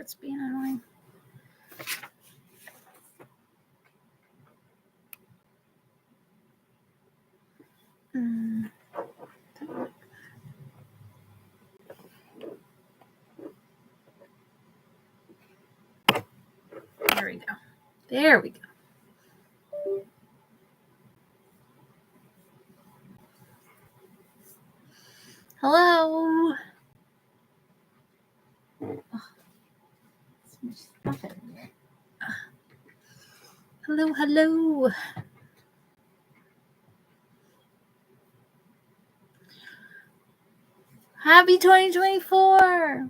It's being annoying. There we go. There we go. Hello. Oh, so much stuff in here. Hello, hello. Happy 2024.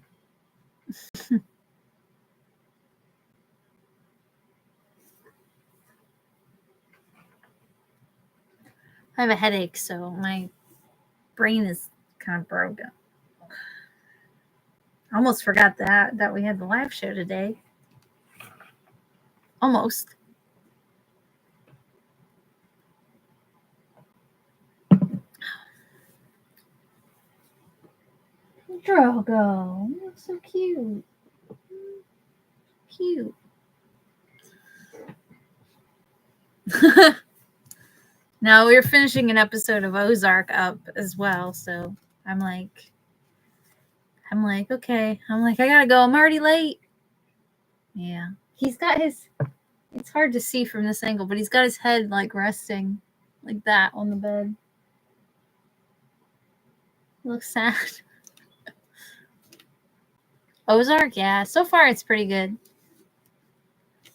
I have a headache, so my brain is kind of broken. I almost forgot that we had the live show today. Almost. Drogo, you're so cute. Cute. Now we're finishing an episode of Ozark up as well, so I'm like, okay. I gotta go. I'm already late. Yeah. He's got his, it's hard to see from this angle, but he's got his head like resting like that on the bed. Looks sad. Ozark, yeah. So far it's pretty good.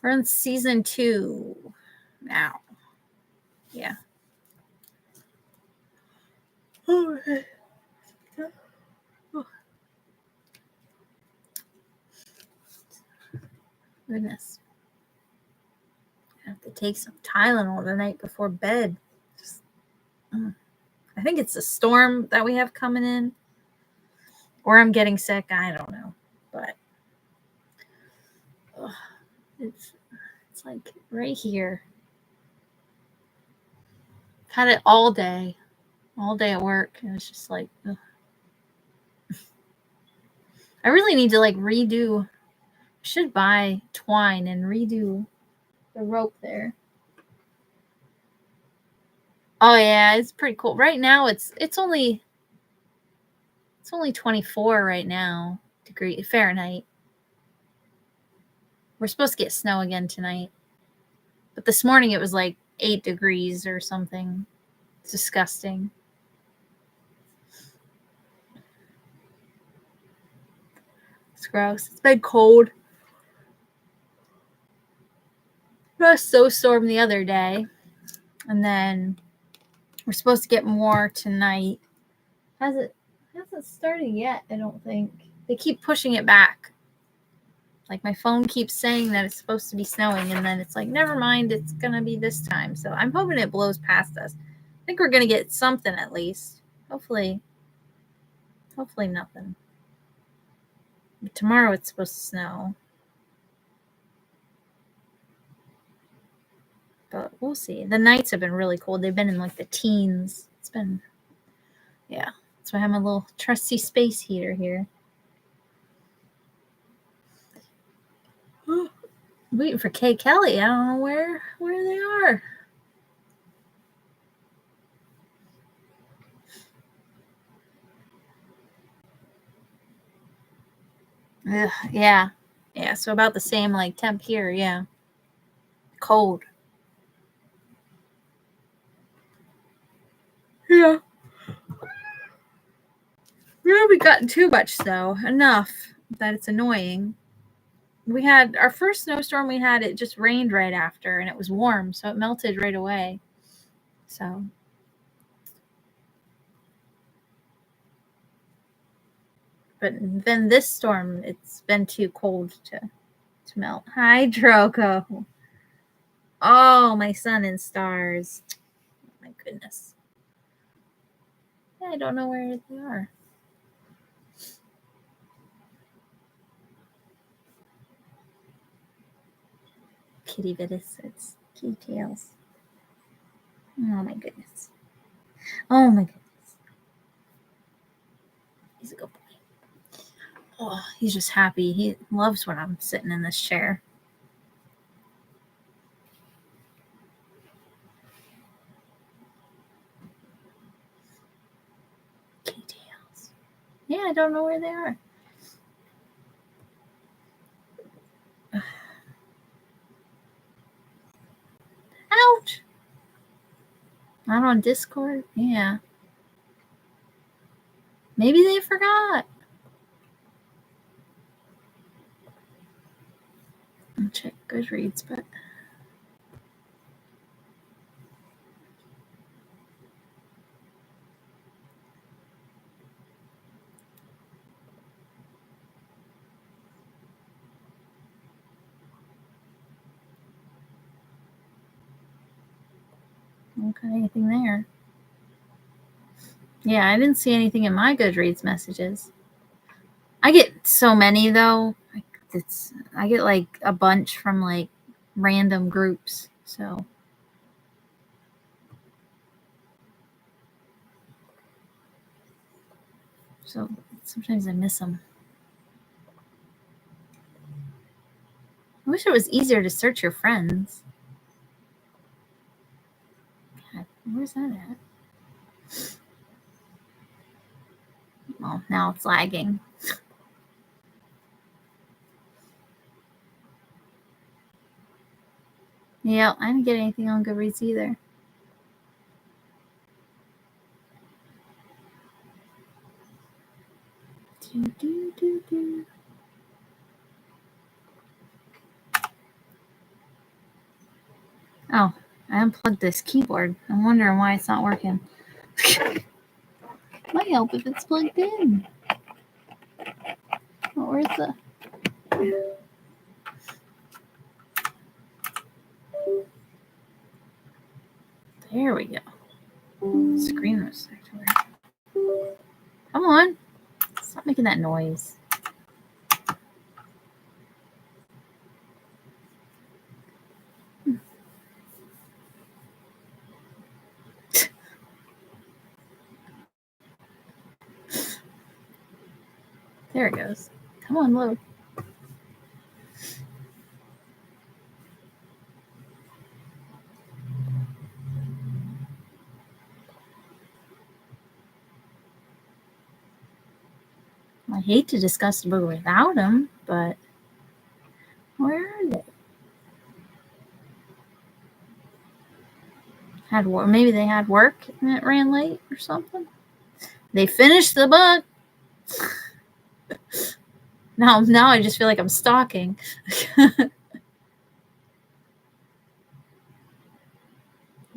We're on season 2 now. Yeah. Oh. Goodness. I have to take some Tylenol the night before bed. I think it's a storm that we have coming in. Or I'm getting sick. I don't know. But it's like right here. Had it all day at work. And it's just like, ugh. I really need to like redo. I should buy twine and redo the rope there. Oh yeah, it's pretty cool. Right now it's only 24 right now degree Fahrenheit. We're supposed to get snow again tonight. But this morning it was like 8 degrees or something. It's disgusting. It's gross. It's been cold. It was so storm the other day. And then we're supposed to get more tonight. Hasn't started yet, I don't think. They keep pushing it back. Like my phone keeps saying that it's supposed to be snowing, and then it's like, never mind, it's gonna be this time. So I'm hoping it blows past us. I think we're gonna get something at least. Hopefully nothing. But tomorrow it's supposed to snow. But we'll see. The nights have been really cold. They've been in like the teens. It's been, yeah. That's why I have my little trusty space heater here. Waiting for Kay Kelly. I don't know where they are. Ugh, yeah. Yeah, so about the same like temp here, yeah. Cold. Yeah. We haven't gotten too much though. Enough that it's annoying. We had our first snowstorm it just rained right after and it was warm, so it melted right away. So but then this storm, it's been too cold to melt. Hi, Drogo. Oh, my sun and stars. Oh, my goodness. I don't know where they are. Kitty Vitis, kitty tails. Oh my goodness. Oh my goodness. He's a good boy. Oh, he's just happy. He loves when I'm sitting in this chair. Details. Yeah, I don't know where they are. Ouch! Not on Discord? Yeah. Maybe they forgot. I'll check Goodreads, but... Okay, anything there? Yeah, I didn't see anything in my Goodreads messages. I get so many though. I get like a bunch from like random groups. So sometimes I miss them. I wish it was easier to search your friends. God, where's that at? Well, now it's lagging. Yeah, I didn't get anything on Goodreads either. Oh, I unplugged this keyboard. I'm wondering why it's not working. Might help if it's plugged in. Oh, where's the... There we go. Screen was actually... Come on. Stop making that noise. There it goes. Come on, load. I hate to discuss the book without them, but where are they? Maybe they had work and it ran late or something. They finished the book. Now I just feel like I'm stalking.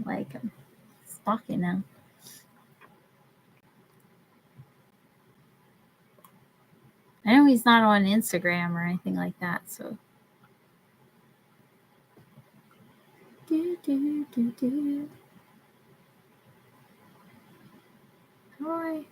Like I'm stalking now. I know he's not on Instagram or anything like that, so. Hi.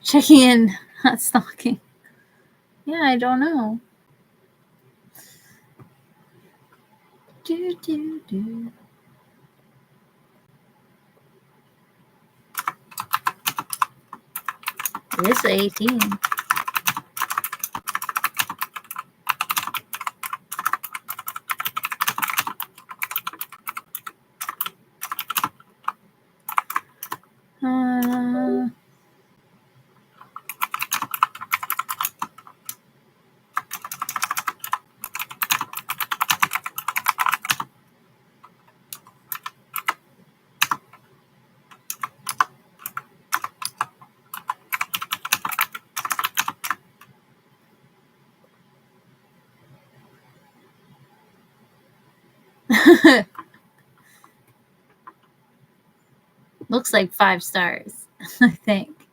Checking in, not stalking. Yeah, I don't know. This is 18. Looks like 5 stars, I think.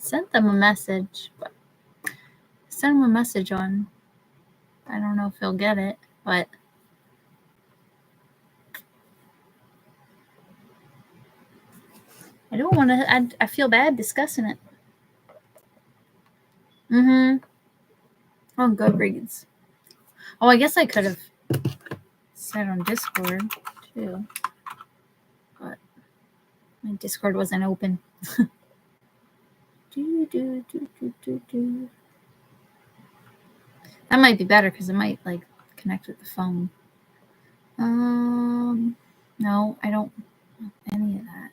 sent them a message, but send them a message on. I don't know if he'll get it, but I don't want to. I feel bad discussing it. On Goodreads. Oh, I guess I could have said on Discord too, but my Discord wasn't open. That might be better because it might like connect with the phone. No, I don't want any of that.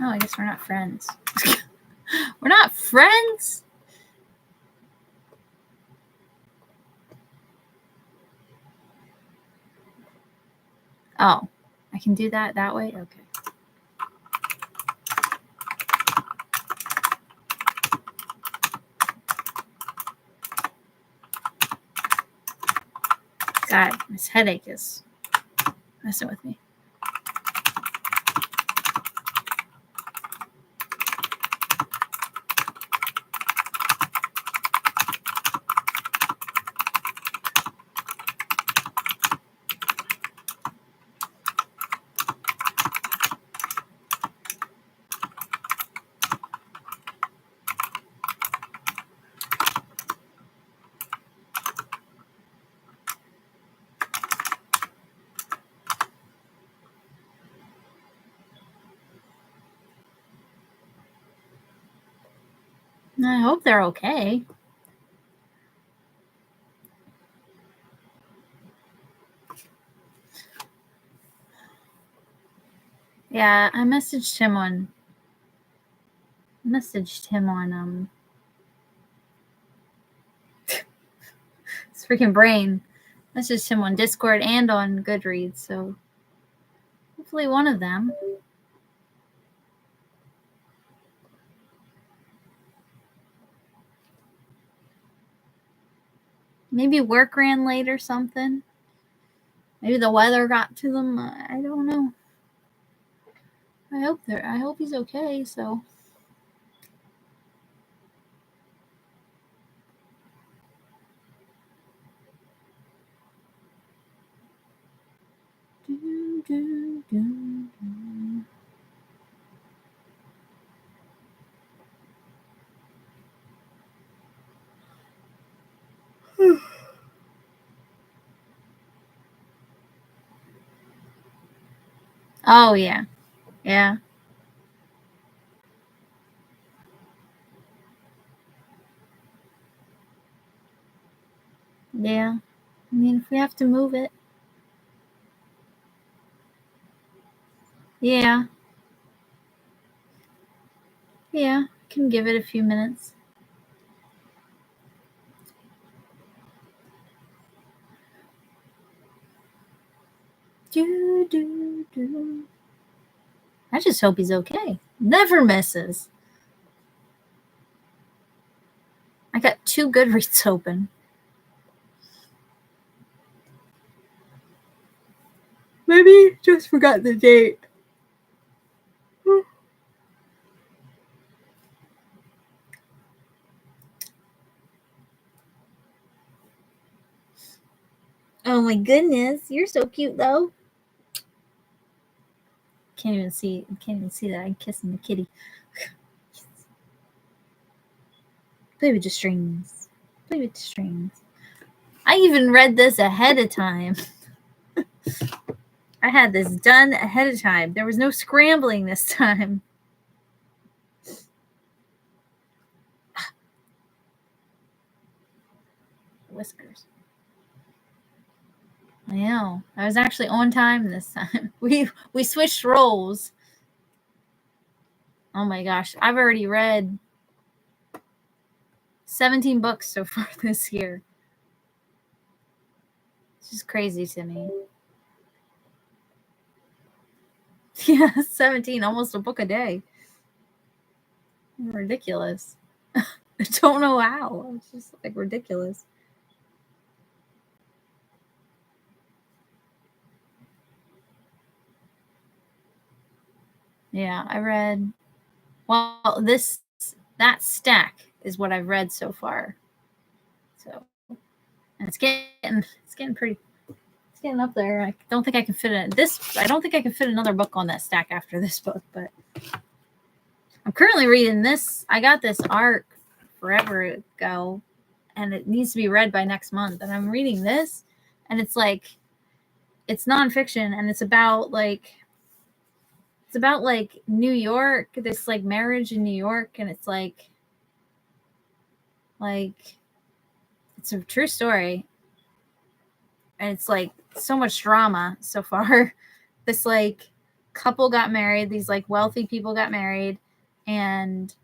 Oh, I guess we're not friends. We're not friends? Oh, I can do that way? Okay. God, this headache is messing with me. I hope they're okay. Yeah, I messaged him on his freaking brain. Messaged him on Discord and on Goodreads, so hopefully one of them. Maybe work ran late or something. Maybe the weather got to them. I don't know. I hope he's okay, so. Oh, yeah. Yeah. Yeah. I mean, if we have to move it. Yeah. Yeah. Can give it a few minutes. I just hope he's okay. Never misses. I got 2 Goodreads open. Maybe just forgot the date. Oh my goodness, you're so cute though. Can't even see that I'm kissing the kitty. Play with the strings. Play with the strings. I even read this ahead of time. I had this done ahead of time. There was no scrambling this time. Whiskers. I know. I was actually on time this time. We switched roles. Oh my gosh. I've already read 17 books so far this year. It's just crazy to me. Yeah, 17, almost a book a day. Ridiculous. I don't know how. It's just like ridiculous. Yeah, I read. Well, that stack is what I've read so far. So, and it's getting pretty. It's getting up there. I don't think I can fit it. I don't think I can fit another book on that stack after this book. But I'm currently reading this. I got this arc forever ago, and it needs to be read by next month. And I'm reading this, and it's nonfiction, and it's about New York, this like marriage in New York, and it's like it's a true story, and it's like so much drama so far. This like couple got married, these like wealthy people got married, and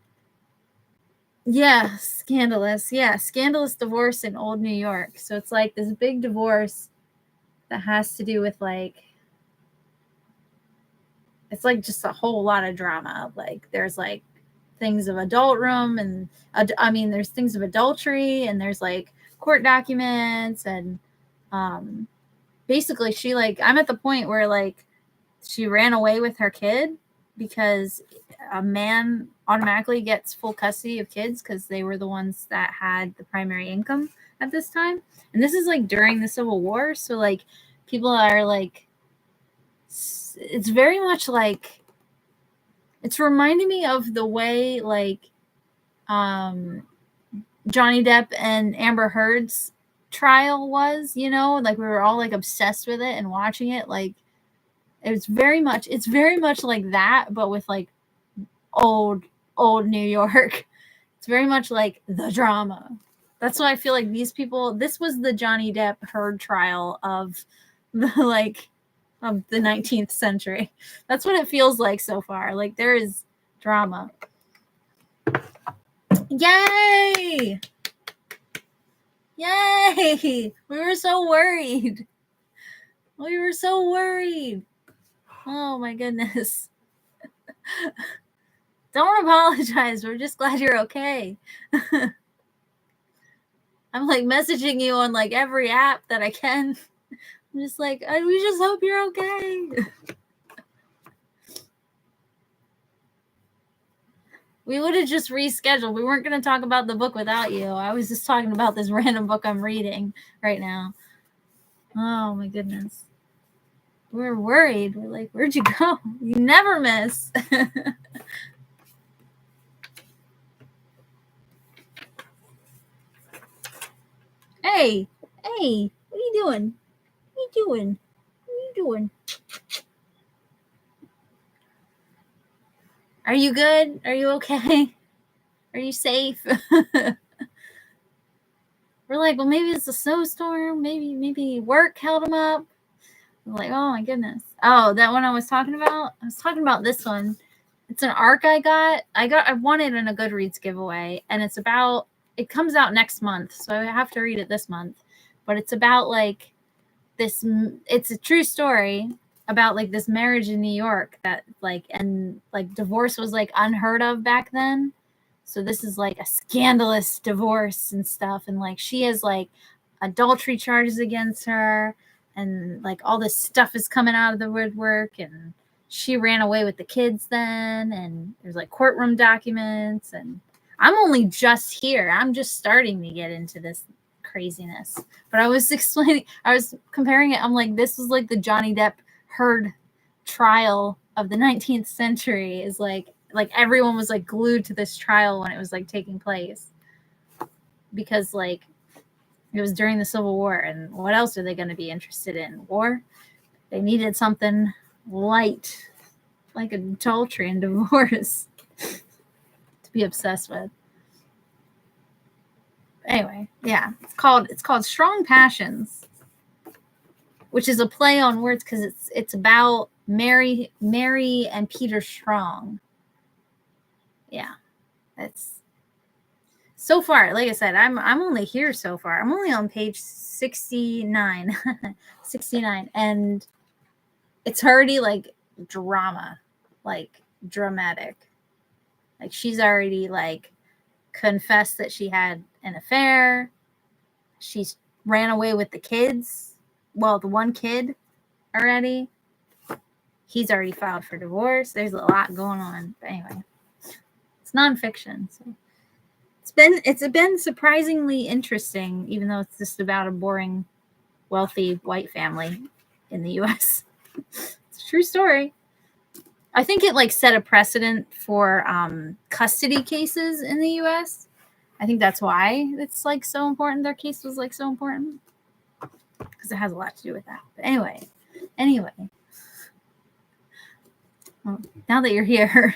scandalous divorce in old New York. So it's like this big divorce that has to do with like, it's like just a whole lot of drama. Like there's like things of adult room, and there's things of adultery, and there's like court documents, and basically she I'm at the point where like she ran away with her kid because a man automatically gets full custody of kids because they were the ones that had the primary income at this time. And this is like during the Civil War. So like people are like, it's very much like, it's reminding me of the way like Johnny Depp and Amber Heard's trial was, like we were all like obsessed with it and watching it. Like it's very much like that, but with like old New York. It's very much like the drama. That's why I feel like these people, this was the Johnny Depp Heard trial of the of the 19th century. That's what it feels like so far. Like there is drama. Yay! Yay! We were so worried. Oh my goodness. Don't apologize. We're just glad you're okay. I'm like messaging you on like every app that I can. I'm just like, we just hope you're okay. We would have just rescheduled. We weren't going to talk about the book without you. I was just talking about this random book I'm reading right now. Oh my goodness. We're worried. We're like, where'd you go? You never miss. Hey, what are you doing? What are you doing? Are you good? Are you okay? Are you safe? We're like, well, maybe it's a snowstorm. Maybe work held them up. I'm like, oh my goodness. Oh, that one I was talking about? I was talking about this one. It's an arc I won it in a Goodreads giveaway, and it comes out next month, so I have to read it this month. But it's about like this, it's a true story about like this marriage in New York that like, and like divorce was like unheard of back then. So this is like a scandalous divorce and stuff. And like she has like adultery charges against her, and like all this stuff is coming out of the woodwork, and she ran away with the kids then, and there's like courtroom documents, and I'm only just here. I'm just starting to get into this craziness. But I was comparing it. I'm like, this was like the Johnny Depp Heard trial of the 19th century. Is like everyone was like glued to this trial when it was like taking place, because like it was during the Civil War, and what else are they going to be interested in? War? They needed something light, like adultery and divorce, to be obsessed with. Anyway, yeah, it's called Strong Passions, which is a play on words because it's about Mary and Peter Strong. Yeah, it's so far. Like I said, I'm only here so far. I'm only on page 69, 69, and it's already like drama, like dramatic. Like she's already like confessed that she had an affair. She's ran away with the kids. Well, the one kid already. He's already filed for divorce. There's a lot going on. But anyway, it's nonfiction. So it's been surprisingly interesting, even though it's just about a boring, wealthy white family in the U.S. It's a true story. I think it like set a precedent for custody cases in the U.S. I think that's why it's like so important. Their case was like so important because it has a lot to do with that. But anyway, well, now that you're here,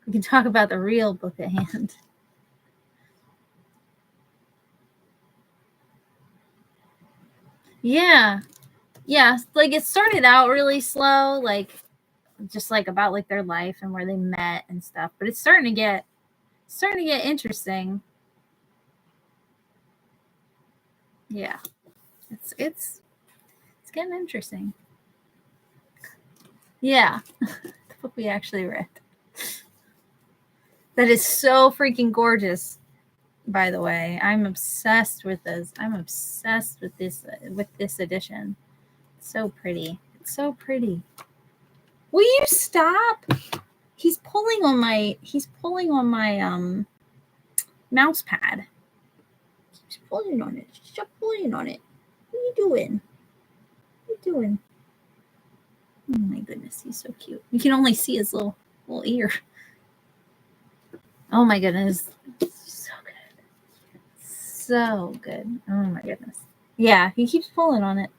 we can talk about the real book at hand. Yeah. Like it started out really slow, like just like about like their life and where they met and stuff. But it's starting to get interesting. Yeah, it's getting interesting. Yeah, the book we actually read. That is so freaking gorgeous. By the way, I'm obsessed with this. I'm obsessed with this edition. It's so pretty. It's so pretty. Will you stop? He's pulling on my mouse pad. He's pulling on it. Stop pulling on it. What are you doing? What are you doing? Oh my goodness, he's so cute. You can only see his little ear. Oh my goodness. So good. So good. Oh my goodness. Yeah, he keeps pulling on it.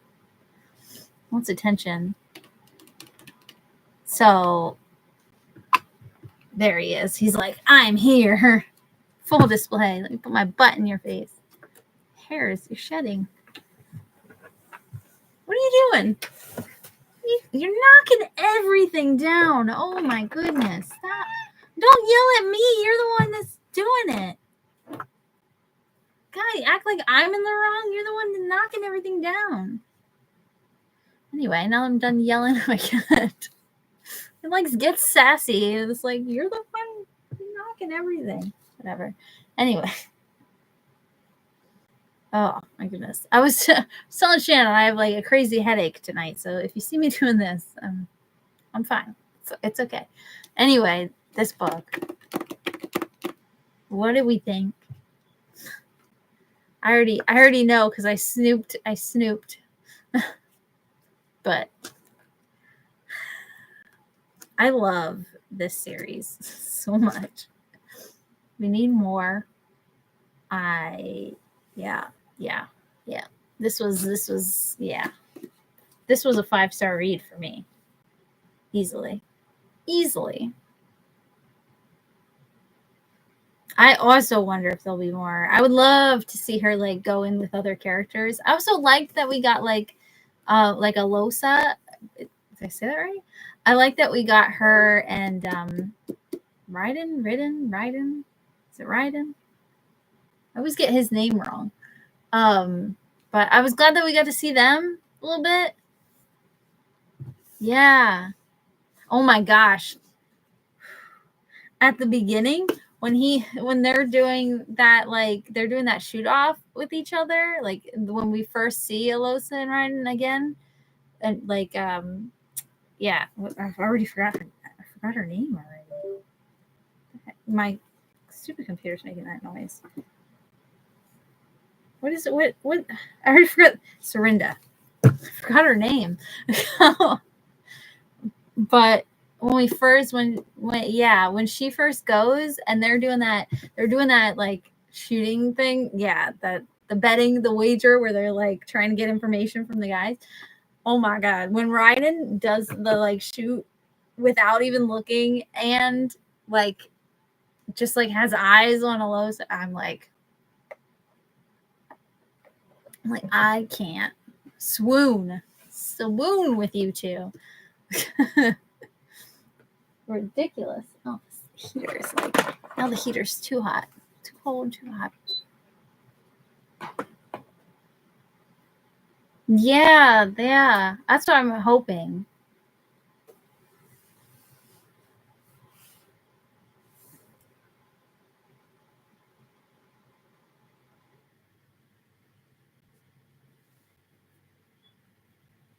Wants attention. So there he is. He's like, I'm here. Full display. Let me put my butt in your face. Hairs, you're shedding. What are you doing? You're knocking everything down. Oh my goodness. Stop. Don't yell at me. You're the one that's doing it. God, act like I'm in the wrong. You're the one that's knocking everything down. Anyway, now I'm done yelling at my cat. It like gets sassy. It's like, you're the one knocking everything. Whatever. Anyway. Oh my goodness. I was telling Shannon I have like a crazy headache tonight. So if you see me doing this, I'm fine. It's okay. Anyway, this book. What did we think? I already know because I snooped. But I love this series so much. We need more. Yeah. This was a 5-star read for me. Easily. I also wonder if there'll be more. I would love to see her like go in with other characters. I also liked that we got like Alosa. Did I say that right? I like that we got her and Raiden. Is it Raiden? I always get his name wrong. But I was glad that we got to see them a little bit. Yeah. Oh my gosh. At the beginning, when they're doing that, like they're doing that shoot off with each other, like when we first see Alosa and Raiden again, and like yeah, I've already forgot her name already. My stupid computer's making that noise. What is it? What? I already forgot. Serinda. I forgot her name. But when she first goes and they're doing that like shooting thing, yeah, the betting, the wager where they're like trying to get information from the guys. Oh my god, when Raiden does the like shoot without even looking and like just like has eyes on Alosa, I'm like I can't swoon with you two. Ridiculous. Oh, this heater is like, now the heater's too hot. Too cold, too hot. Yeah. That's what I'm hoping.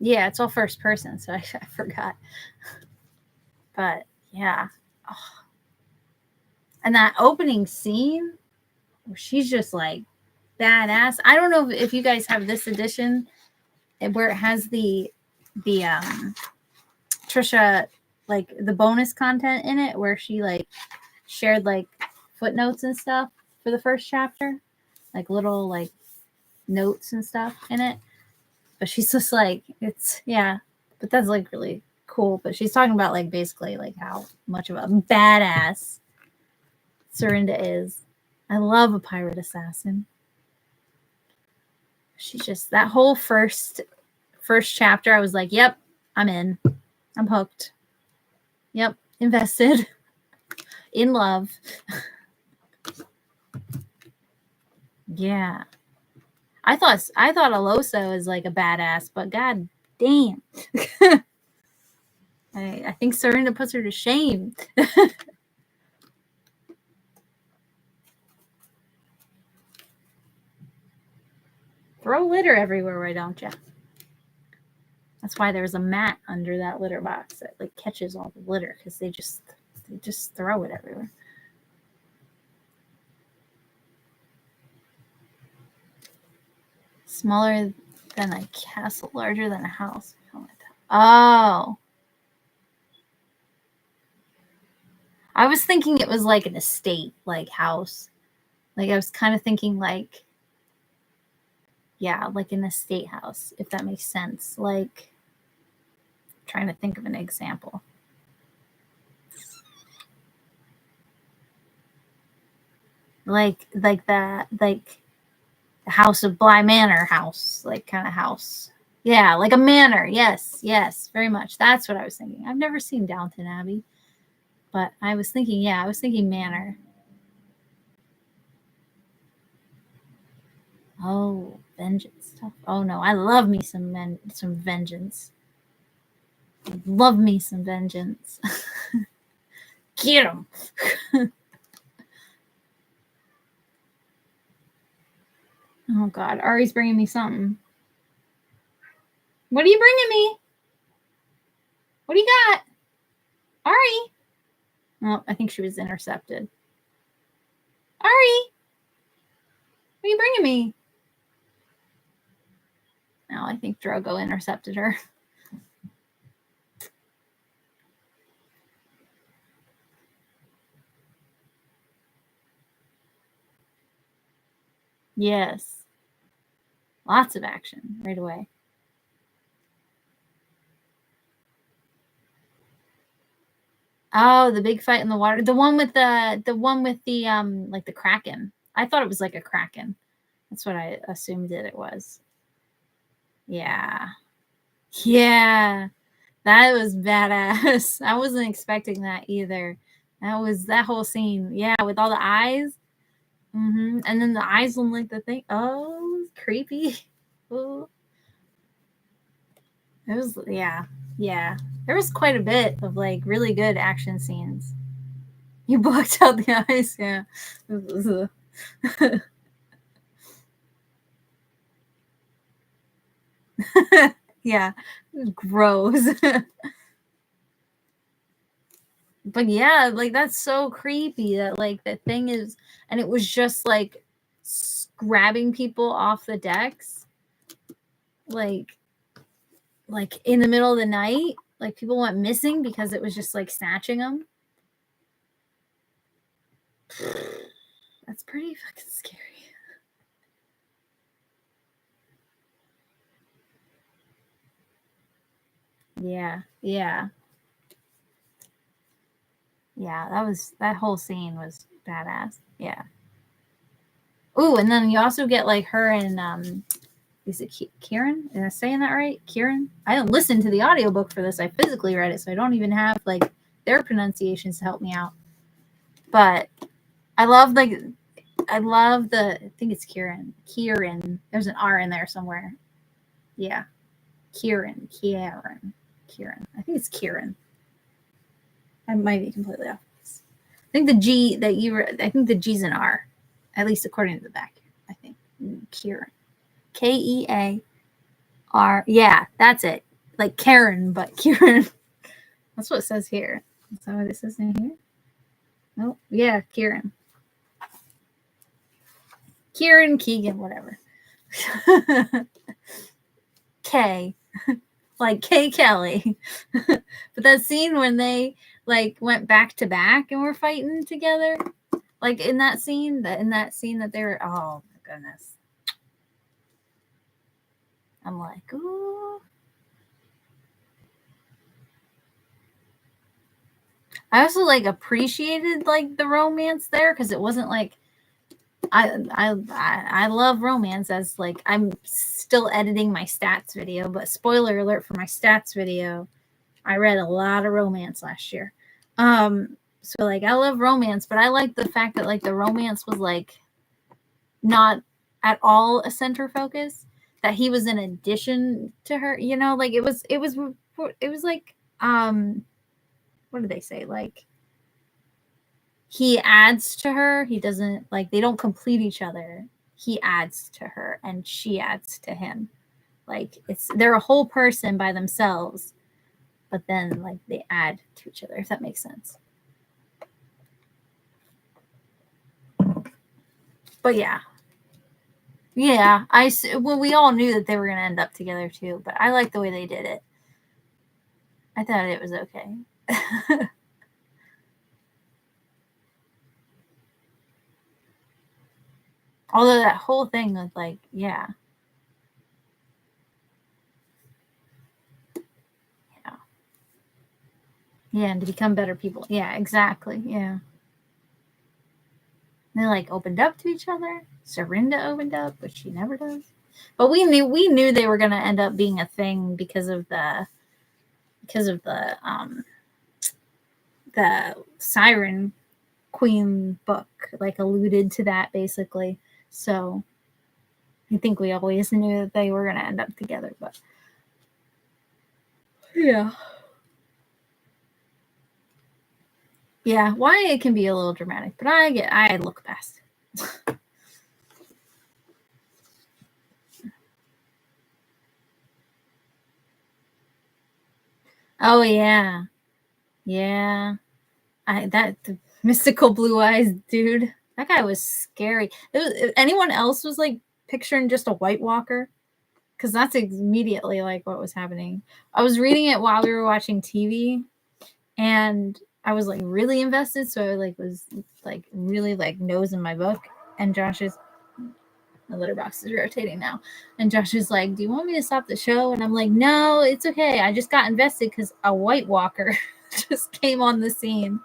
Yeah, it's all first person, so I forgot. But yeah. Oh. And that opening scene where she's just like badass. I don't know if you guys have this edition where it has the Trisha, like the bonus content in it where she like shared like footnotes and stuff for the first chapter, like little like notes and stuff in it. But she's just like, it's, yeah, but that's like really cool. But she's talking about like basically like how much of a badass Serinda is. I love a pirate assassin. She's just, that whole first chapter, I was like, yep, I'm in. I'm hooked. Yep, invested. In love. Yeah. I thought Alosa was like a badass, but god damn. I think Serinda puts her to shame. Throw litter everywhere, why don't you? That's why there's a mat under that litter box that like catches all the litter, because they just throw it everywhere. Smaller than a castle, larger than a house. Oh. I was thinking it was like an estate, like house. Like I was kind of thinking like, yeah, like an estate house, if that makes sense. Like, trying to think of an example. Like the House of Bly Manor house, like kind of house. Yeah, like a manor. Yes, very much. That's what I was thinking. I've never seen Downton Abbey, but I was thinking manor. Oh, vengeance stuff. Oh no, I love me some vengeance. Love me some vengeance. Get him. Oh God, Ari's bringing me something. What are you bringing me? What do you got? Ari? Oh, I think she was intercepted. Ari? What are you bringing me? No, I think Drogo intercepted her. Yes. Lots of action right away. Oh, the big fight in the water. The one with the like the Kraken. I thought it was like a Kraken. That's what I assumed it was. Yeah. Yeah. That was badass. I wasn't expecting that either. That whole scene. Yeah, with all the eyes. Mm-hmm. And then the eyes on like the thing. Oh, creepy. Ooh. It was, yeah. There was quite a bit of like really good action scenes. You blocked out the eyes, yeah. Yeah, gross. But yeah, like that's so creepy that like the thing is, and it was just like grabbing people off the decks, like in the middle of the night. Like people went missing because it was just like snatching them. That's pretty fucking scary. Yeah. That whole scene was badass. Yeah. Ooh, and then you also get like her and is it Kieran? Am I saying that right? Kieran? I didn't listen to the audiobook for this. I physically read it, so I don't even have like their pronunciations to help me out. But I love I think it's Kieran. There's an R in there somewhere. Yeah. Kieran. I think it's Kieran. I might be completely off. I think the G's an R, at least according to the back. I think Kieran. Kear. Yeah, that's it. like Karen, but Kieran. That's what it says here. Is that what it says in here? Oh, yeah, Kieran. Kieran, Keegan, whatever. K. Like K Kelly. But that scene when they like went back to back and were fighting together, like in that scene that they were, oh my goodness. I'm like, ooh. I also like appreciated like the romance there because it wasn't like I love romance, as like I'm still editing my stats video, but spoiler alert for my stats video, I read a lot of romance last year. So like I love romance, but I like the fact that like the romance was like not at all a center focus, that he was an addition to her, you know, like it was like what did they say, like he adds to her, he doesn't, like they don't complete each other, he adds to her and she adds to him, like they're a whole person by themselves, but then like they add to each other, if that makes sense. But yeah, well, we all knew that they were going to end up together too, but I like the way they did it. I thought it was okay. Although that whole thing was like, yeah, and to become better people. Yeah, exactly. Yeah. They like opened up to each other. Serinda opened up, which she never does. But we knew they were going to end up being a thing because of the Siren Queen book, like alluded to that basically. So I think we always knew that they were going to end up together, but yeah. Yeah, why it can be a little dramatic, but I look past it. Oh yeah. Yeah. The mystical blue eyes dude. That guy was scary. If anyone else was like picturing just a White Walker, because that's immediately like what was happening. I was reading it while we were watching TV, and I was like really invested, so I like was like really like nose in my book. And the litter box is rotating now, and Josh is like, "Do you want me to stop the show?" And I'm like, "No, it's okay. I just got invested because a White Walker just came on the scene."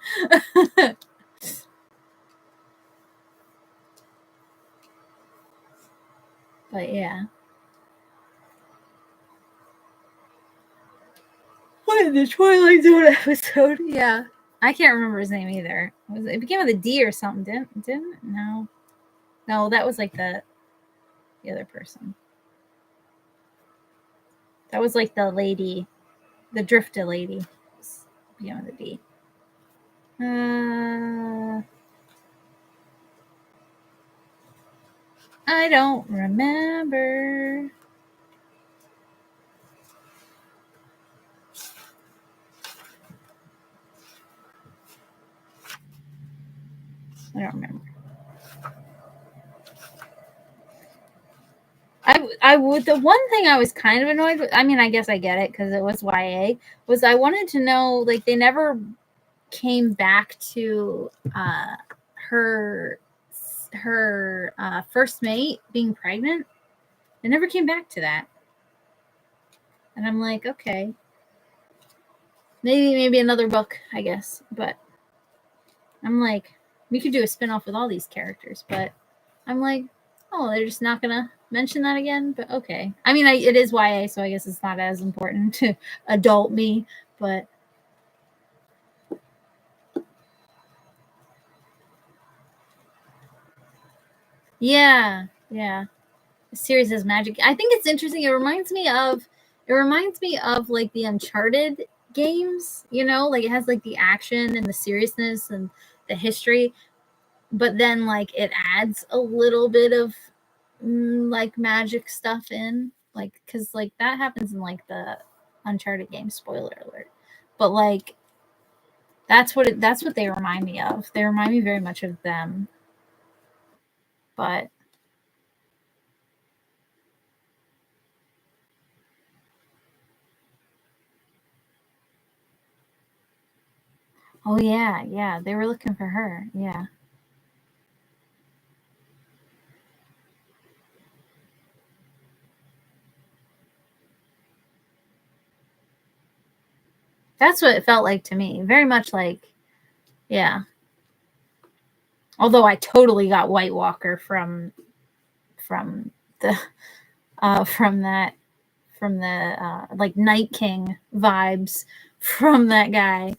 But yeah. What, the Twilight Zone episode? Yeah. I can't remember his name either. It began with a D or something, didn't it? No. No, that was like the other person. That was like the lady, the drifter lady. It began with a D. I don't remember. I don't remember. I would, the one thing I was kind of annoyed with, I mean, I guess I get it because it was YA, was I wanted to know, like, they never came back to her first mate being pregnant. They never came back to that. And I'm like, okay. Maybe another book, I guess. But I'm like, we could do a spin-off with all these characters, but I'm like, oh, they're just not gonna mention that again. But okay. I mean, it is YA, so I guess it's not as important to adult me, but yeah. The series has magic. I think it's interesting. It reminds me of like the Uncharted games, you know, like it has like the action and the seriousness and the history, but then like it adds a little bit of like magic stuff in, like, because like that happens in like the Uncharted game. Spoiler alert. But like, that's what they remind me of. They remind me very much of them. But oh yeah, they were looking for her. Yeah. That's what it felt like to me. Very much like, yeah. Although I totally got White Walker from the from that from the like Night King vibes from that guy.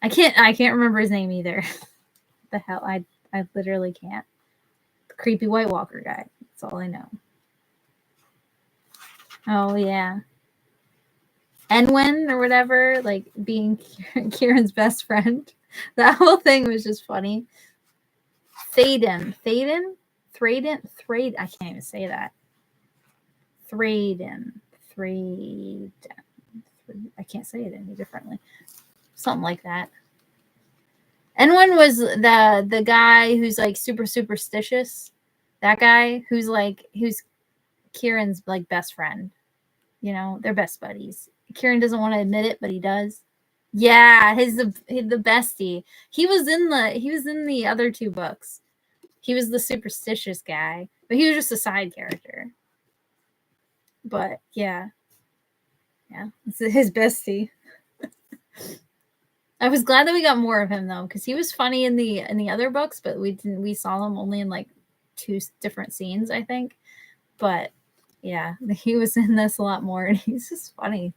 I can't remember his name either. The hell I literally can't. The creepy White Walker guy. That's all I know. Oh yeah. Enwin or whatever, like being Kieran's best friend. That whole thing was just funny. Thaden. I can't even say that. Thraden. I can't say it any differently. Something like that. Enwin was the guy who's like super superstitious. That guy who's Kieran's like best friend. You know, they're best buddies. Kieran doesn't want to admit it, but he does. Yeah, he's the bestie. He was in the other two books. He was the superstitious guy, but he was just a side character. But yeah, it's his bestie. I was glad that we got more of him though, because he was funny in the other books, but we saw him only in like 2 different scenes, I think. But yeah, he was in this a lot more, and he's just funny.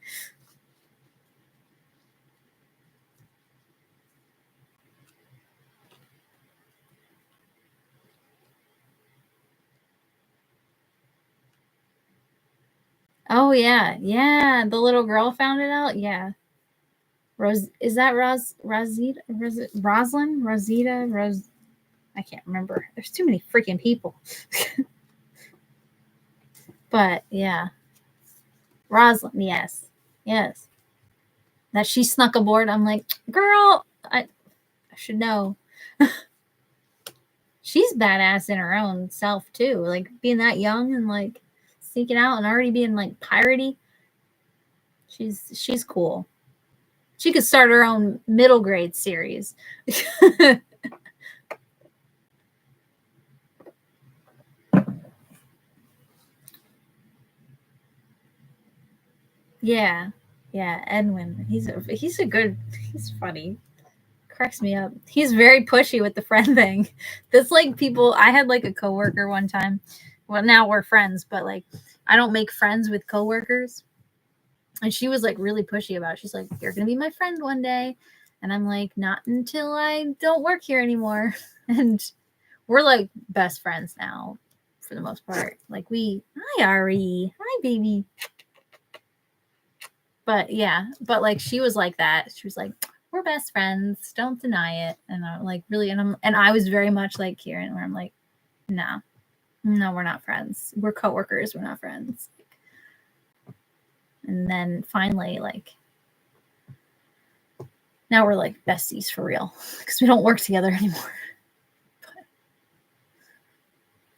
Oh yeah. The little girl found it out. Yeah. Is that Rosita? Roslyn? Rosita? I can't remember. There's too many freaking people. But yeah. Roslyn, yes. Yes. That she snuck aboard. I'm like, girl, I should know. She's badass in her own self too. Like being that young and like sneaking out and already being like piratey. She's cool. She could start her own middle grade series. Yeah. Yeah, Edwin. He's funny. Cracks me up. He's very pushy with the friend thing. That's like people I had like a coworker one time. Well, now we're friends, but like I don't make friends with coworkers. And she was like really pushy about it. She's like, "You're going to be my friend one day." And I'm like, "Not until I don't work here anymore." And we're like best friends now for the most part. Like hi Ari, hi baby. But yeah, but like she was like that. She was like, "We're best friends. Don't deny it." And I'm like, really, and I was very much like Kieran, where I'm like, no, we're not friends. We're coworkers. We're not friends. And then finally, like, now we're like besties for real because we don't work together anymore. But,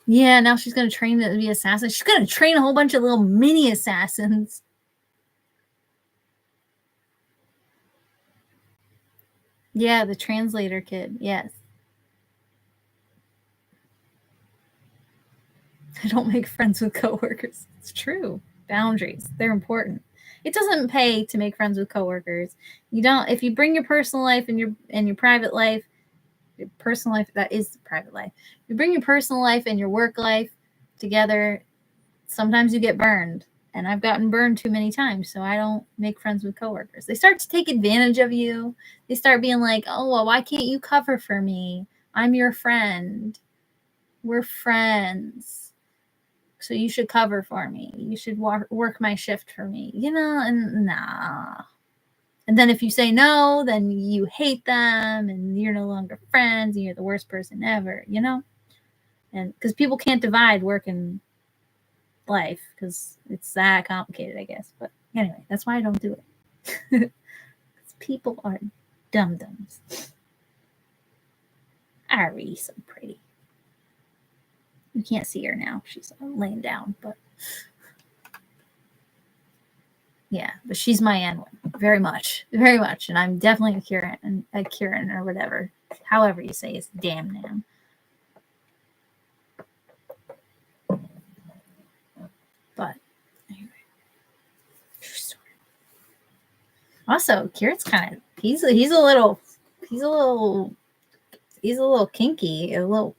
yeah, now she's gonna train to be assassin. She's gonna train a whole bunch of little mini assassins. Yeah, the translator kid. Yes. I don't make friends with coworkers. It's true. Boundaries. They're important. It doesn't pay to make friends with coworkers. You don't if you bring your personal life and your private life, your personal life that is private life. You bring your personal life and your work life together, sometimes you get burned. And I've gotten burned too many times, so I don't make friends with coworkers. They start to take advantage of you. They start being like, "Oh, well, why can't you cover for me? I'm your friend. We're friends. So you should cover for me. You should work my shift for me." You know, and nah. And then if you say no, then you hate them and you're no longer friends and you're the worst person ever, you know? And because people can't divide work and life because it's that complicated, I guess. But Anyway, that's why I don't do it. Because people are dum-dums. Ari's so pretty. You can't see her now. She's laying down, but yeah, but she's my N one. Very much. Very much. And I'm definitely a Kieran or whatever. However you say his damn name. But anyway. Also, Kieran's kind of he's a little kinky, a little,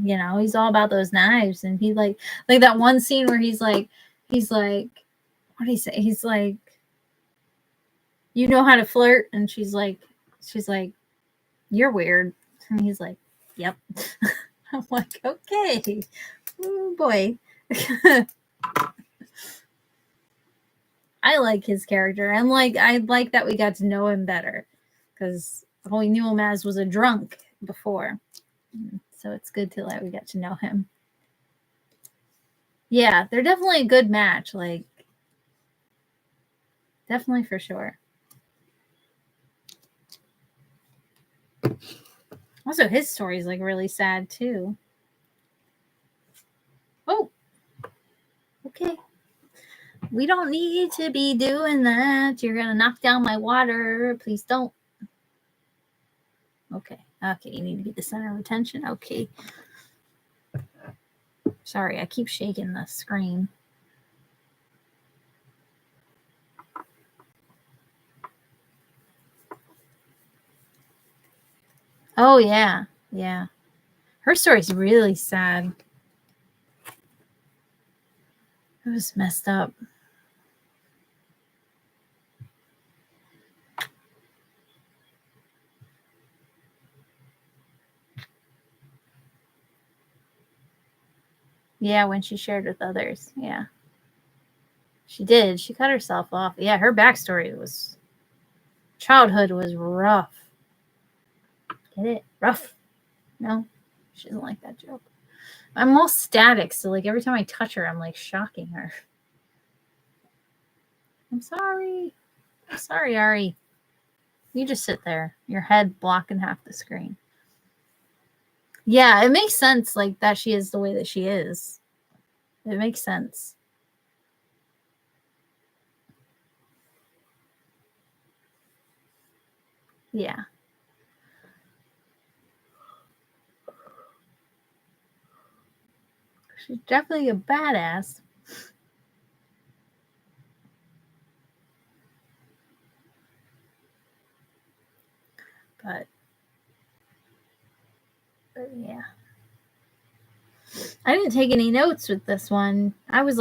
you know, he's all about those knives, and he like that one scene where he's like what do you say? He's like, you know how to flirt, and she's like, you're weird, and he's like, yep. I'm like, okay, oh boy. I like his character, and I like that we got to know him better, because all we knew him as was a drunk before. So it's good to we got to know him. Yeah, they're definitely a good match. Like, definitely for sure. Also, his story is like really sad too. Oh, okay. We don't need to be doing that. You're gonna knock down my water. Please don't. Okay. Okay, you need to be the center of attention. Okay. Sorry, I keep shaking the screen. Oh, yeah. Yeah. Her story's really sad. It was messed up. Yeah, when she shared with others. Yeah. She did. She cut herself off. Yeah, her backstory was... childhood was rough. Get it? Rough. No? She doesn't like that joke. I'm all static, so like every time I touch her, I'm like shocking her. I'm sorry. I'm sorry, Ari. You just sit there. Your head blocking half the screen. Yeah, it makes sense like that she is the way that she is. It makes sense. Yeah. She's definitely a badass. But yeah. I didn't take any notes with this one. I was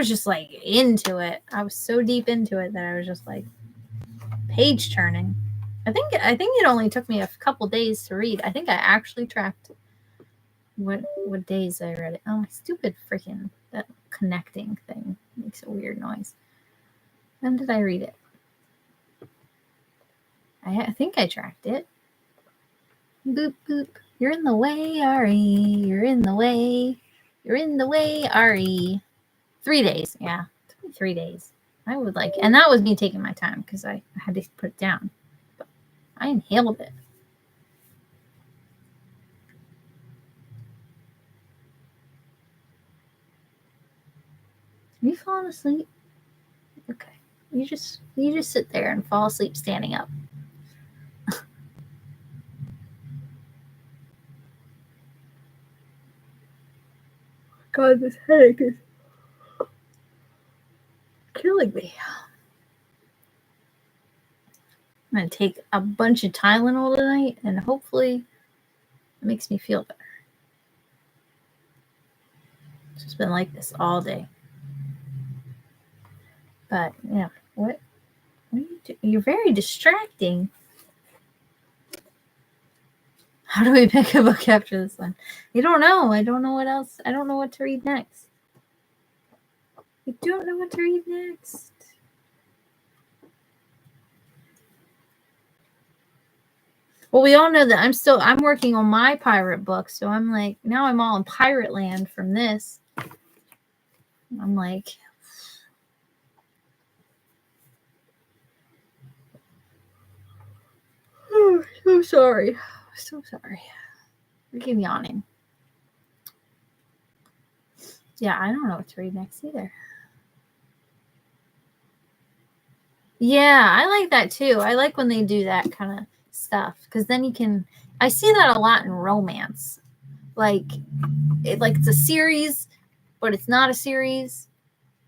just like into it. I was so deep into it that I was just like page turning. I think it only took me a couple days to read. I think I actually tracked what days I read it. Oh, my stupid freaking that connecting thing makes a weird noise. When did I read it? I think I tracked it. Boop boop. You're in the way, Ari. You're in the way. You're in the way, Ari. 3 days. Yeah, it took me 3 days. I would like, and that was me taking my time because I had to put it down. But I inhaled it. Are you falling asleep? Okay. You just sit there and fall asleep standing up. God, this headache is killing me. I'm going to take a bunch of Tylenol tonight, and hopefully it makes me feel better. It's just been like this all day. But, yeah, what are you doing? You're very distracting. How do we pick a book after this one? I don't know. I don't know what else. I don't know what to read next. I don't know what to read next. Well, we all know that I'm working on my pirate book, so I'm like, now I'm all in pirate land from this. I'm like, sorry. So sorry. I keep yawning. Yeah, I don't know what to read next either. Yeah, I like that too. I like when they do that kind of stuff because then you can. I see that a lot in romance, like it's a series, but it's not a series.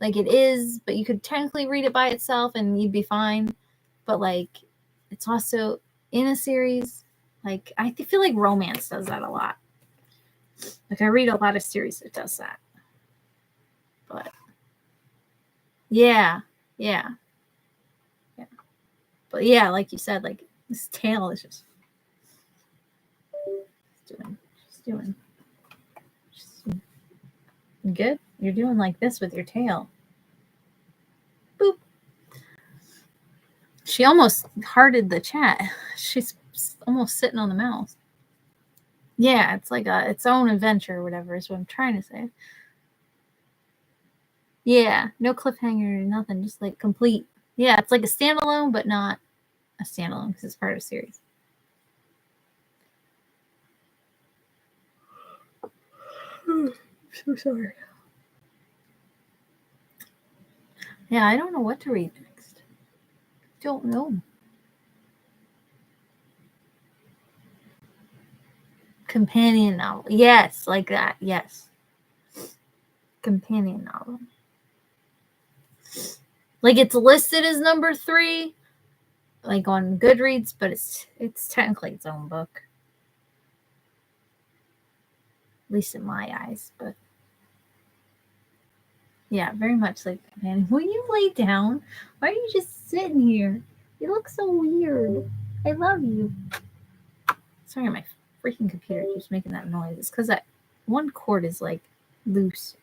Like it is, but you could technically read it by itself and you'd be fine. But like, it's also in a series. Like I feel like romance does that a lot. Like I read a lot of series that does that. But yeah. But yeah, like you said, like this tail is just doing good. You're doing like this with your tail. Boop. She almost hearted the chat. She's almost sitting on the mouse. Yeah, it's like its own adventure or whatever is what I'm trying to say. Yeah, no cliffhanger, nothing, just like complete. Yeah, it's like a standalone, but not a standalone because it's part of a series. I'm so sorry. Yeah, I don't know what to read next. Don't know. Companion novel. Yes, like that. Yes. Companion novel. Like it's listed as number 3, like on Goodreads, but it's technically its own book. At least in my eyes, but yeah, very much like companion. Will you lay down? Why are you just sitting here? You look so weird. I love you. Sorry, my freaking computer keeps making that noise. It's because that one cord is like loose.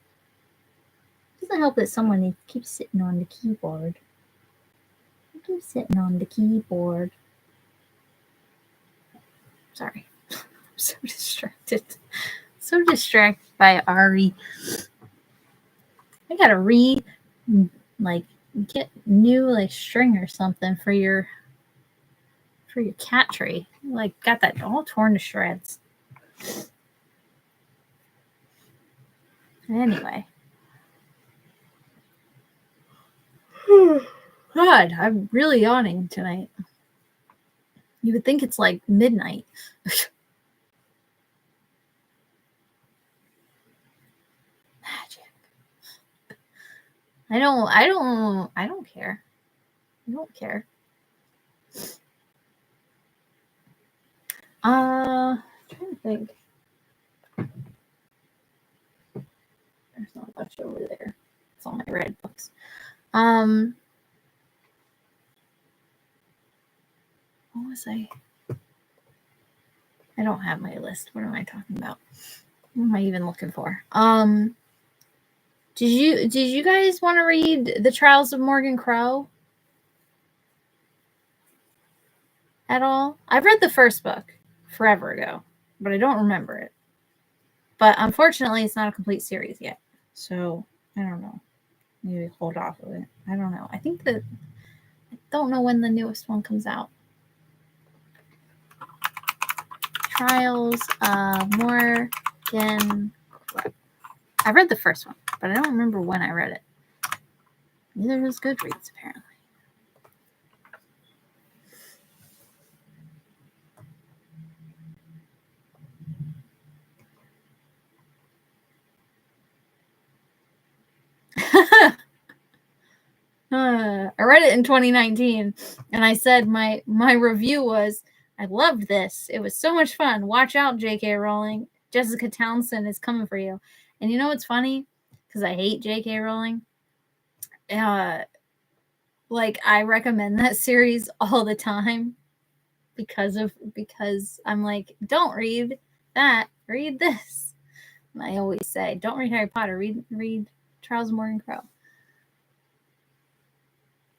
Doesn't help that someone keeps sitting on the keyboard. They keep sitting on the keyboard. Sorry. I'm so distracted. So distracted by Ari. I gotta get new string or something for your cat tree. Like got that all torn to shreds. Anyway. God, I'm really yawning tonight. You would think it's like midnight. Magic. I don't care. I don't care. I'm trying to think. There's not much over there. It's all my red books. What was I don't have my list. What am I talking about? What am I even looking for? Did you guys want to read The Trials of Morgan Crow at all? I've read the first book forever ago, but I don't remember it. But unfortunately, it's not a complete series yet. So, I don't know. Maybe hold off of it. I don't know. I don't know when the newest one comes out. Trials of Morgan Crow. I read the first one, but I don't remember when I read it. Neither does Goodreads, apparently. I read it in 2019, and I said my review was, I loved this. It was so much fun. Watch out, J.K. Rowling. Jessica Townsend is coming for you. And you know what's funny? Because I hate J.K. Rowling. Like I recommend that series all the time because I'm like, don't read that. Read this. And I always say, don't read Harry Potter. Read Trials of Morgan Crow.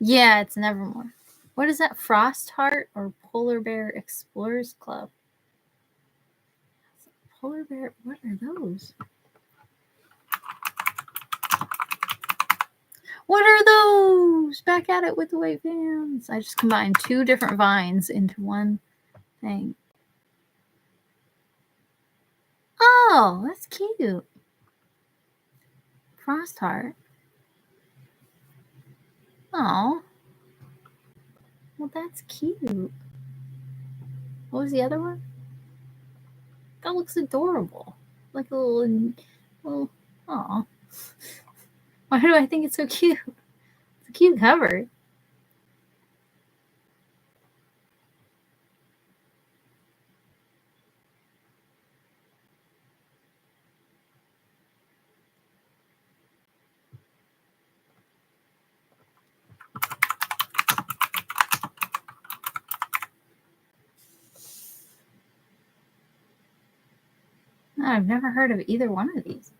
Yeah, it's Nevermore. What is that? Frost Heart or Polar Bear Explorers Club? Polar Bear, what are those? What are those? Back at it with the white vans. I just combined 2 different vines into one thing. Oh, that's cute. Frost heart. Oh. Well, that's cute. What was the other one? That looks adorable. Like a little, aw. Why do I think it's so cute? It's a cute cover. I've never heard of either one of these.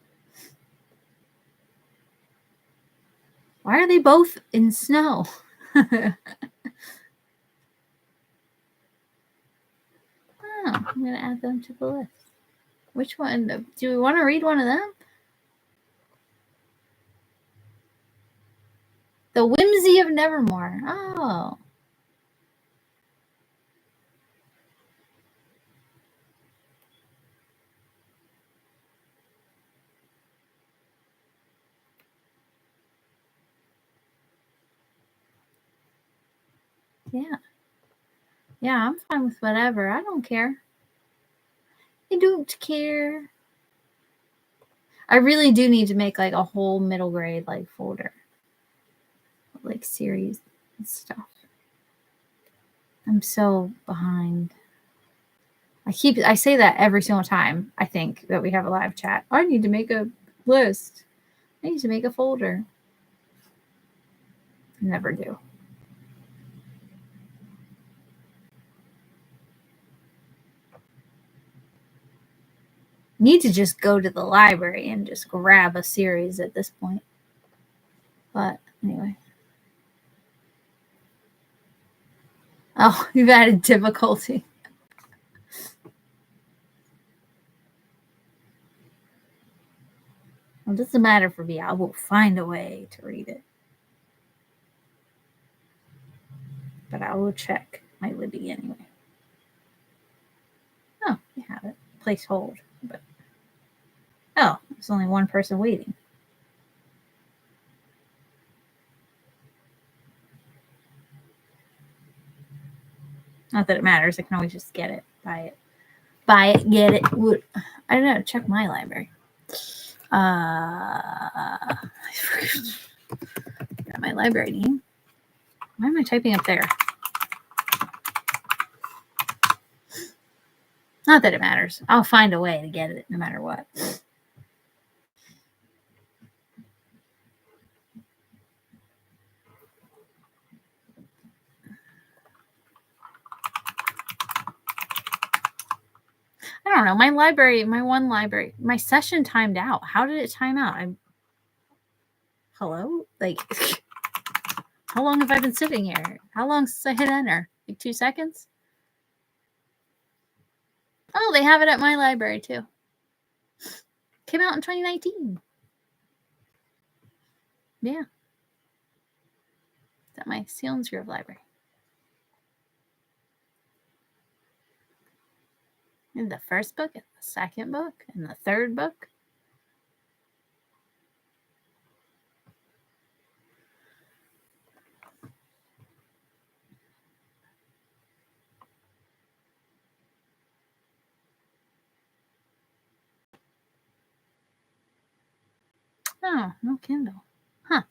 Why are they both in snow? Oh, I'm going to add them to the list. Which one? Do we want to read one of them? The Whimsy of Nevermore. Oh. Yeah. Yeah, I'm fine with whatever. I don't care. I don't care. I really do need to make like a whole middle grade like folder. Like series and stuff. I'm so behind. I say that every single time I think that we have a live chat. I need to make a list. I need to make a folder. Never do. Need to just go to the library and just grab a series at this point. But anyway. Oh, you've added difficulty. Well, it doesn't matter for me. I will find a way to read it. But I will check my Libby anyway. Oh, you have it. Place hold. But oh, there's only one person waiting. Not that it matters. I can always just get it, buy it. Buy it, get it. I don't know. Check my library. I forgot my library name. Why am I typing up there? Not that it matters. I'll find a way to get it no matter what. I don't know. My one library, my session timed out. How did it time out? Hello? Like, how long have I been sitting here? How long since I hit enter? Like 2 seconds? Oh, they have it at my library too. Came out in 2019. Yeah. It's at my Selinsgrove library. In the first book, and the second book, and the third book. Oh, no Kindle. Huh.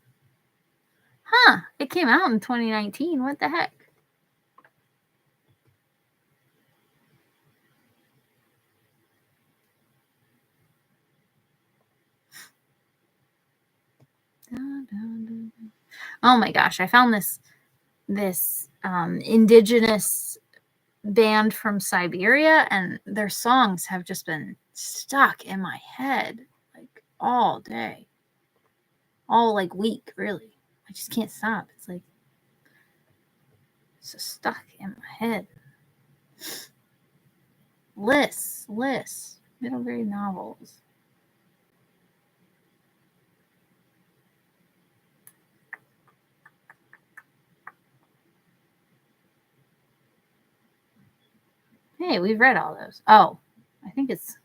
It came out in 2019. What the heck? Oh my gosh, I found this indigenous band from Siberia, and their songs have just been stuck in my head like all day. All like week, really. I just can't stop. It's like so stuck in my head. Lists, middle grade novels. Hey, we've read all those. Oh, I think it's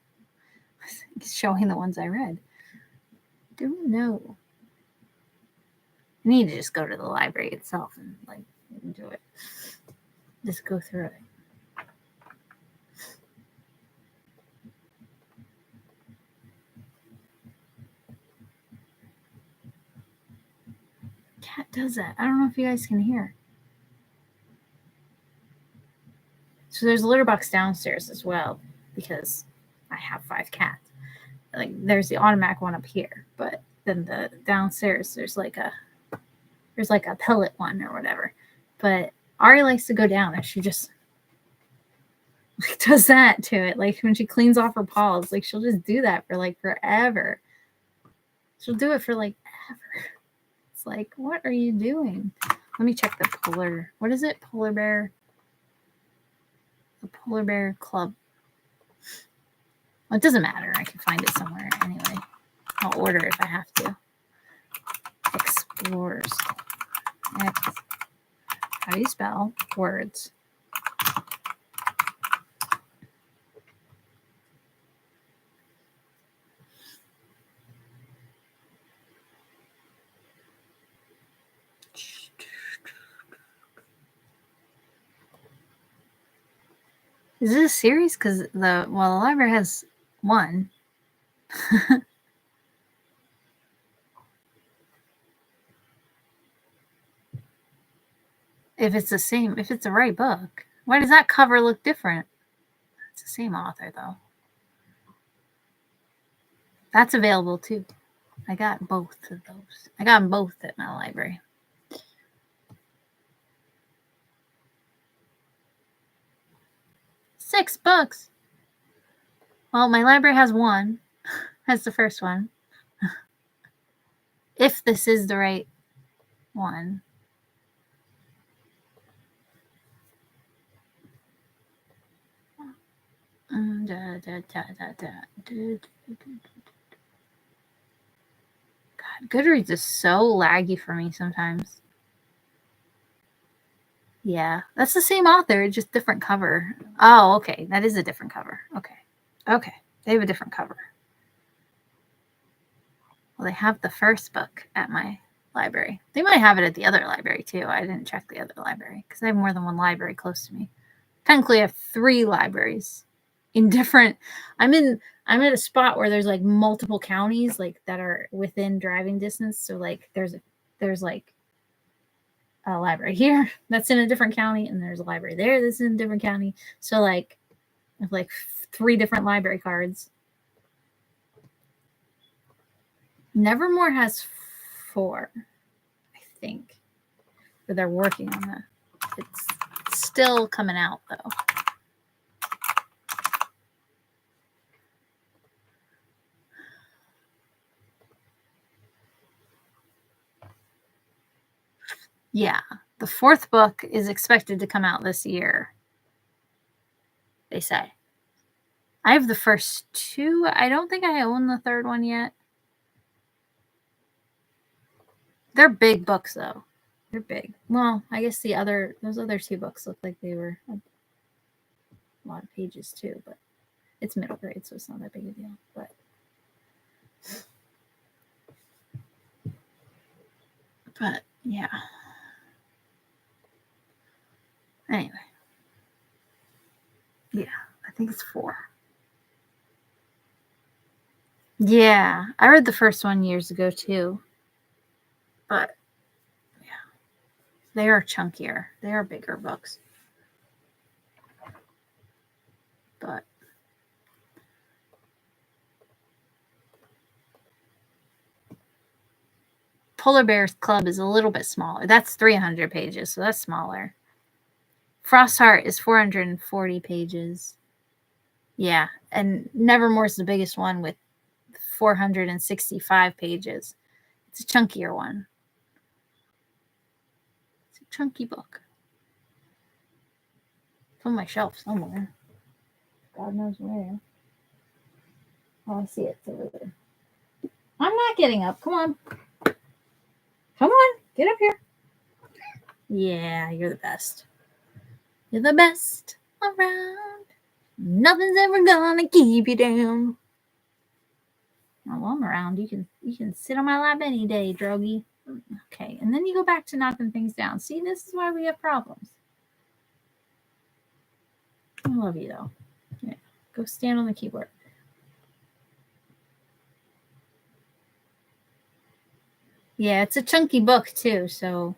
showing the ones I read. Don't know. I need to just go to the library itself and like do it. Just go through it. Cat does that. I don't know if you guys can hear. So there's a litter box downstairs as well because I have 5 cats. Like there's the automatic one up here, but then the downstairs there's like a pellet one or whatever. But Ari likes to go down and she just like does that to it. Like when she cleans off her paws, like she'll just do that for like forever. She'll do it for like ever. It's like, what are you doing? Let me check the polar. What is it? Polar bear. The Polar Bear Club. Well, it doesn't matter. I can find it somewhere anyway. I'll order if I have to. Explorers. How do you spell words? Is this a series? Because the library has one. If it's the same, if it's the right book, why does that cover look different? It's the same author though. That's available too. I got both of those. I got them both at my library. $6. Well, my library has one. Has the first one. If this is the right one. God, Goodreads is so laggy for me sometimes. Yeah, that's the same author, just different cover. Oh, okay. That is a different cover. Okay. They have a different cover. Well, they have the first book at my library. They might have it at the other library too. I didn't check the other library because I have more than one library close to me. Technically, I have 3 libraries in different. I'm at a spot where there's like multiple counties like that are within driving distance. So like there's like a library here that's in a different county, and there's a library there that's in a different county. So like I have like 3 different library cards. Nevermore has 4, I think. But they're working on that. It's still coming out though. Yeah, the 4th book is expected to come out this year, they say. I have the first 2. I don't think I own the 3rd one yet. They're big books, though. They're big. Well, I guess those other 2 books look like they were a lot of pages, too. But it's middle grade, so it's not that big a deal. But yeah. Anyway. Yeah, I think it's 4. Yeah, I read the first one years ago, too. But, yeah. They are chunkier. They are bigger books. But Polar Bears Club is a little bit smaller. That's 300 pages, so that's smaller. Frostheart is 440 pages. Yeah, and Nevermore's the biggest one with 465 pages. It's a chunkier one. It's a chunky book. It's on my shelf somewhere. God knows where. Oh, I see it. It's over there. I'm not getting up. Come on. Come on. Get up here. Yeah, you're the best. You're the best around. Nothing's ever gonna keep you down. While I'm around, you can sit on my lap any day, Drogy. Okay, and then you go back to knocking things down. See, this is why we have problems. I love you though. Yeah, go stand on the keyboard. Yeah, it's a chunky book too, so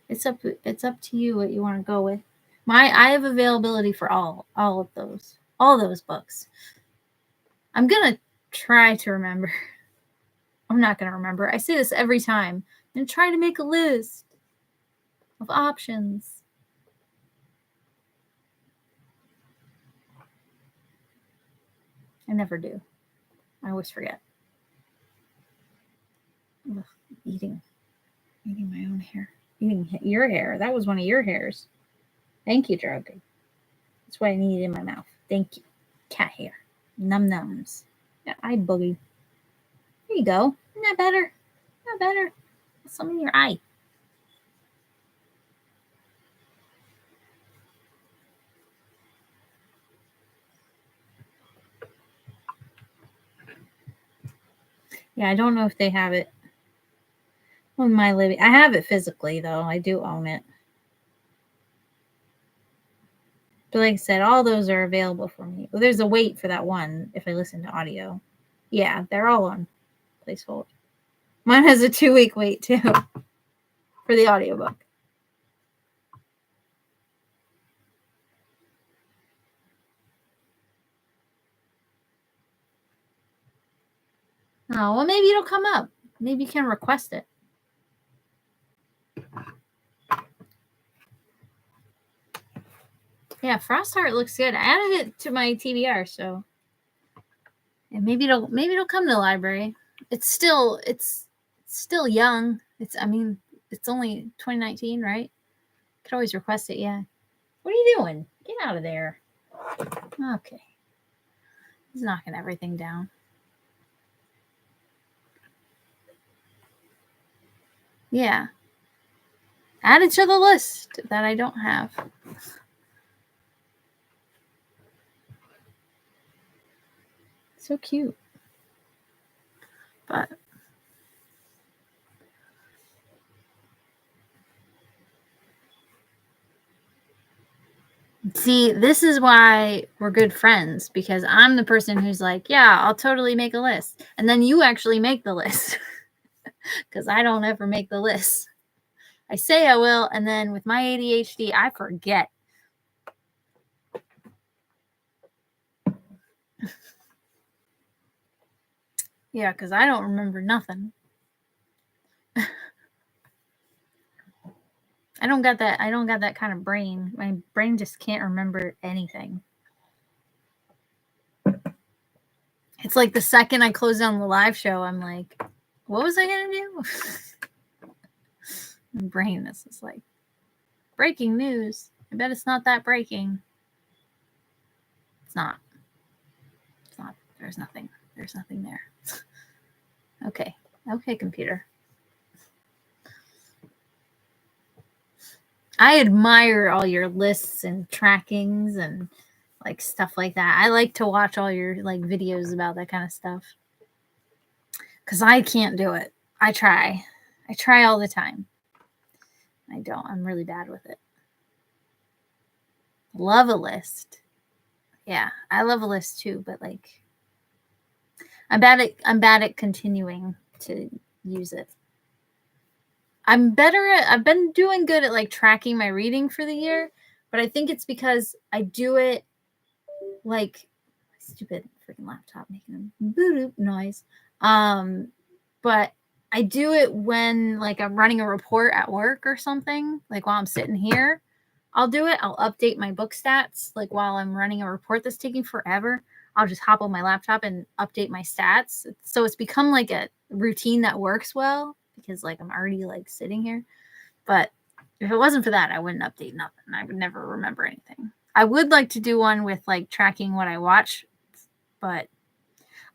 it's up to you what you want to go with. I have availability for all of those. All those books. I'm gonna try to remember. I'm not gonna remember. I say this every time. I'm gonna try to make a list of options. I never do. I always forget. Ugh, eating my own hair. Eating your hair. That was one of your hairs. Thank you, Drogy. That's what I need in my mouth. Thank you. Cat hair. Num nums. Yeah, eye boogie. There you go. Isn't that better? Not better. Some in your eye. Yeah, I don't know if they have it on my living. I have it physically though. I do own it. But like I said, all those are available for me. Well, there's a wait for that one if I listen to audio. Yeah, they're all on placehold. Mine has a 2-week wait too for the audiobook. Oh, well, maybe it'll come up. Maybe you can request it. Yeah, Frostheart looks good. I added it to my TBR, so and maybe it'll come to the library. It's still young. It's only 2019, right? Could always request it. Yeah. What are you doing? Get out of there. Okay. He's knocking everything down. Yeah. Add it to the list that I don't have. So cute. But see, this is why we're good friends, because I'm the person who's like, yeah, I'll totally make a list. And then you actually make the list. Because I don't ever make the list. I say I will, and then with my ADHD, I forget. Yeah, because I don't remember nothing. I don't got that kind of brain. My brain just can't remember anything. It's like the second I close down the live show, I'm like, what was I gonna do? My brain is just like, breaking news. I bet it's not that breaking. It's not. It's not. There's nothing. There's nothing there. Okay. Okay, computer. I admire all your lists and trackings and like stuff like that. I like to watch all your like videos about that kind of stuff. Cause I can't do it. I try all the time. I don't. I'm really bad with it. Love a list. Yeah, I love a list too, but like I'm bad at continuing to use it. I've been doing good at like tracking my reading for the year, but I think it's because I do it like stupid freaking laptop making a boop noise. But I do it when like I'm running a report at work or something, like while I'm sitting here. I'll do it. I'll update my book stats like while I'm running a report that's taking forever. I'll just hop on my laptop and update my stats. So it's become like a routine that works well because like I'm already like sitting here. But if it wasn't for that, I wouldn't update nothing. I would never remember anything. I would like to do one with like tracking what I watch, but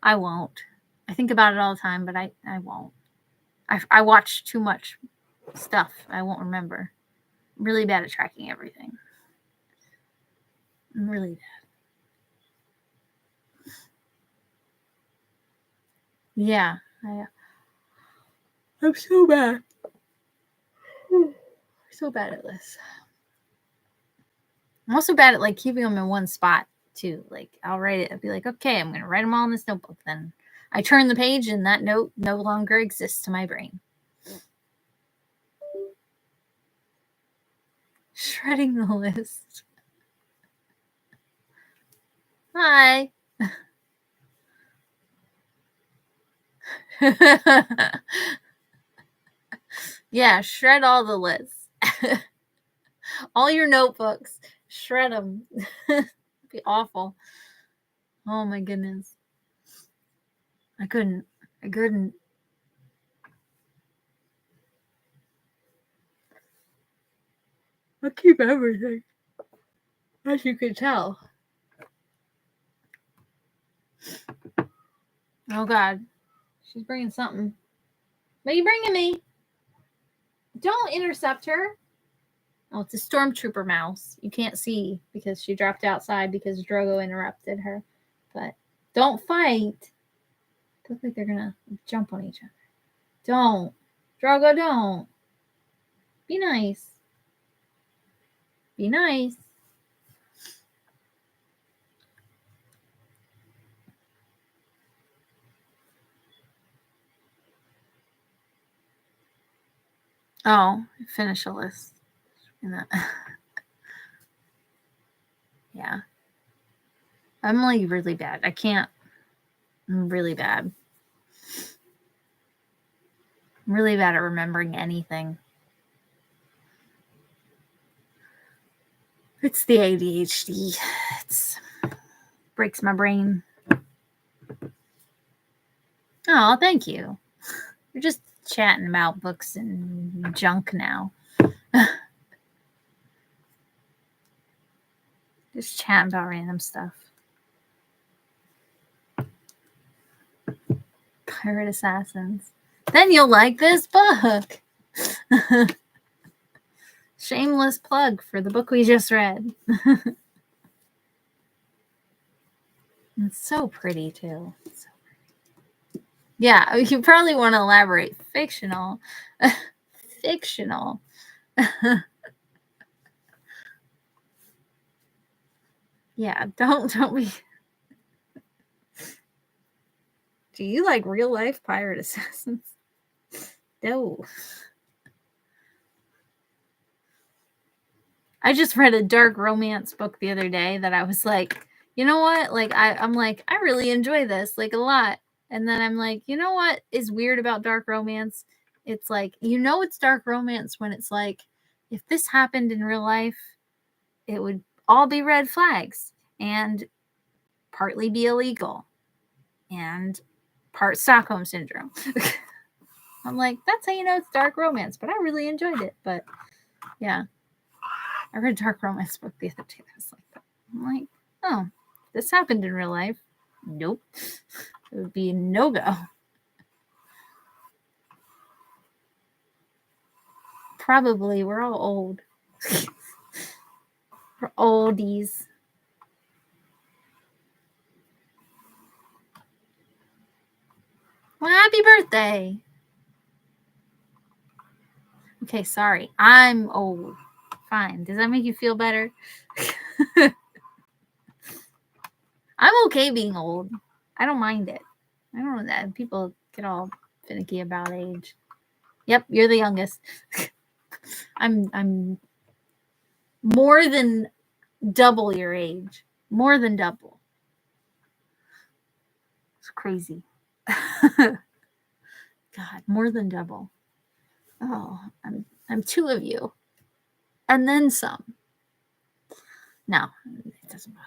I won't. I think about it all the time, but I won't. I watch too much stuff. I won't remember. I'm really bad at tracking everything. I'm really bad. Yeah. I'm so bad. So bad at this. I'm also bad at like keeping them in one spot too. Like I'll write it. I'll be like, okay, I'm going to write them all in this notebook. Then I turn the page and that note no longer exists to my brain. Shredding the list. Hi. Yeah, shred all the lists. All your notebooks. Shred them. It'd be awful. Oh my goodness. I couldn't. I'll keep everything. As you can tell. Oh God. She's bringing something. What are you bringing me? Don't intercept her. Oh, it's a stormtrooper mouse. You can't see because she dropped outside because Drogo interrupted her. But don't fight. They look like they're gonna jump on each other. Don't. Drogo, don't. Be nice. Be nice. Oh, finish a list. Yeah. I'm like really bad. I can't. I'm really bad. I'm really bad at remembering anything. It's the ADHD. It breaks my brain. Oh, thank you. We're just chatting about books and junk now. Just chatting about random stuff. Pirate Assassins. Then you'll like this book. Shameless plug for the book we just read. It's so pretty too. So pretty. Yeah, you probably want to elaborate. Fictional. Fictional. Yeah, don't be. Do you like real life pirate assassins? No. I just read a dark romance book the other day that I was like, you know what? Like I'm like, I really enjoy this, like a lot. And then I'm like, you know what is weird about dark romance? It's like, it's dark romance when it's like, if this happened in real life, it would all be red flags and partly be illegal and part Stockholm syndrome. I'm like, that's how you know it's dark romance, but I really enjoyed it. But yeah. I read a dark romance book the other day that was like that. I'm like, oh, this happened in real life. Nope. It would be a no-go. Probably. We're all old. We're oldies. Well, happy birthday. Okay, sorry. I'm old. Fine. Does that make you feel better? I'm okay being old. I don't mind it. I don't know that people get all finicky about age. Yep, you're the youngest. I'm more than double your age. More than double. It's crazy. God, more than double. Oh, I'm two of you. And then some. No, it doesn't bother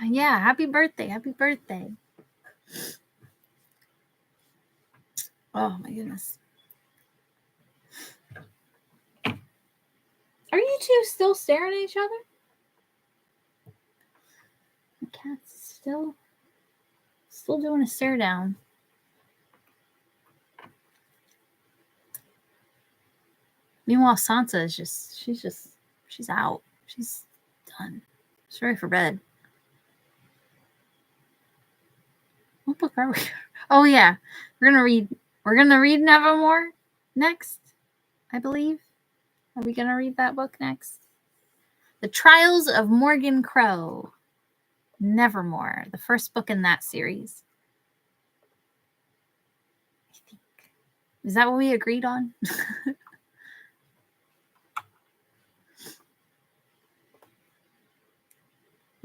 me. Yeah, happy birthday. Happy birthday. Oh my goodness. Are you two still staring at each other? The cat's still doing a stare down. Meanwhile, Sansa is she's out. She's done. She's ready for bed. What book are we? Oh yeah, we're gonna read Nevermore next, I believe. Are we gonna read that book next? The Trials of Morgan Crow. Nevermore, the first book in that series. I think. Is that what we agreed on?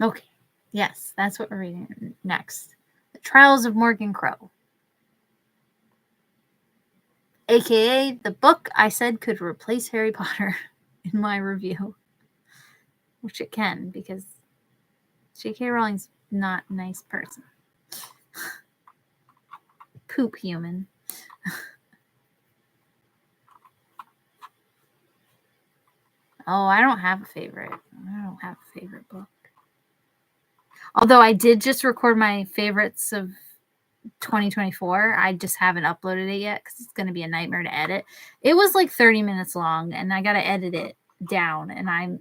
Okay. Yes, that's what we're reading next. The Trials of Morgan Crow. AKA the book I said could replace Harry Potter in my review. Which it can, because J.K. Rowling's not a nice person. Poop human. Oh, I don't have a favorite. I don't have a favorite book. Although I did just record my favorites of 2024. I just haven't uploaded it yet because it's going to be a nightmare to edit. It was like 30 minutes long, and I got to edit it down. And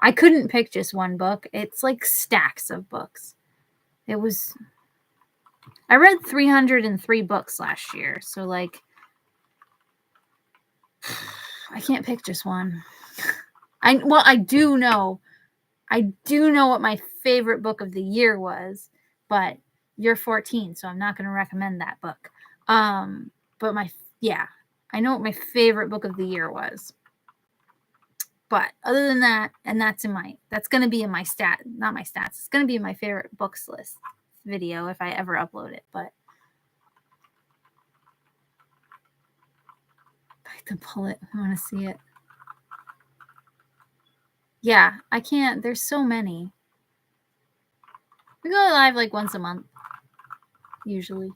I couldn't pick just one book. It's like stacks of books. I read 303 books last year. So like, I can't pick just one. I do know what my favorite book of the year was, but you're 14, so I'm not going to recommend that book. But I know what my favorite book of the year was. But other than that, and that's going to be in my not my stats. It's going to be in my favorite books list video if I ever upload it. But bite the bullet. I want to see it. Yeah, I can't. There's so many. We go live like once a month, usually.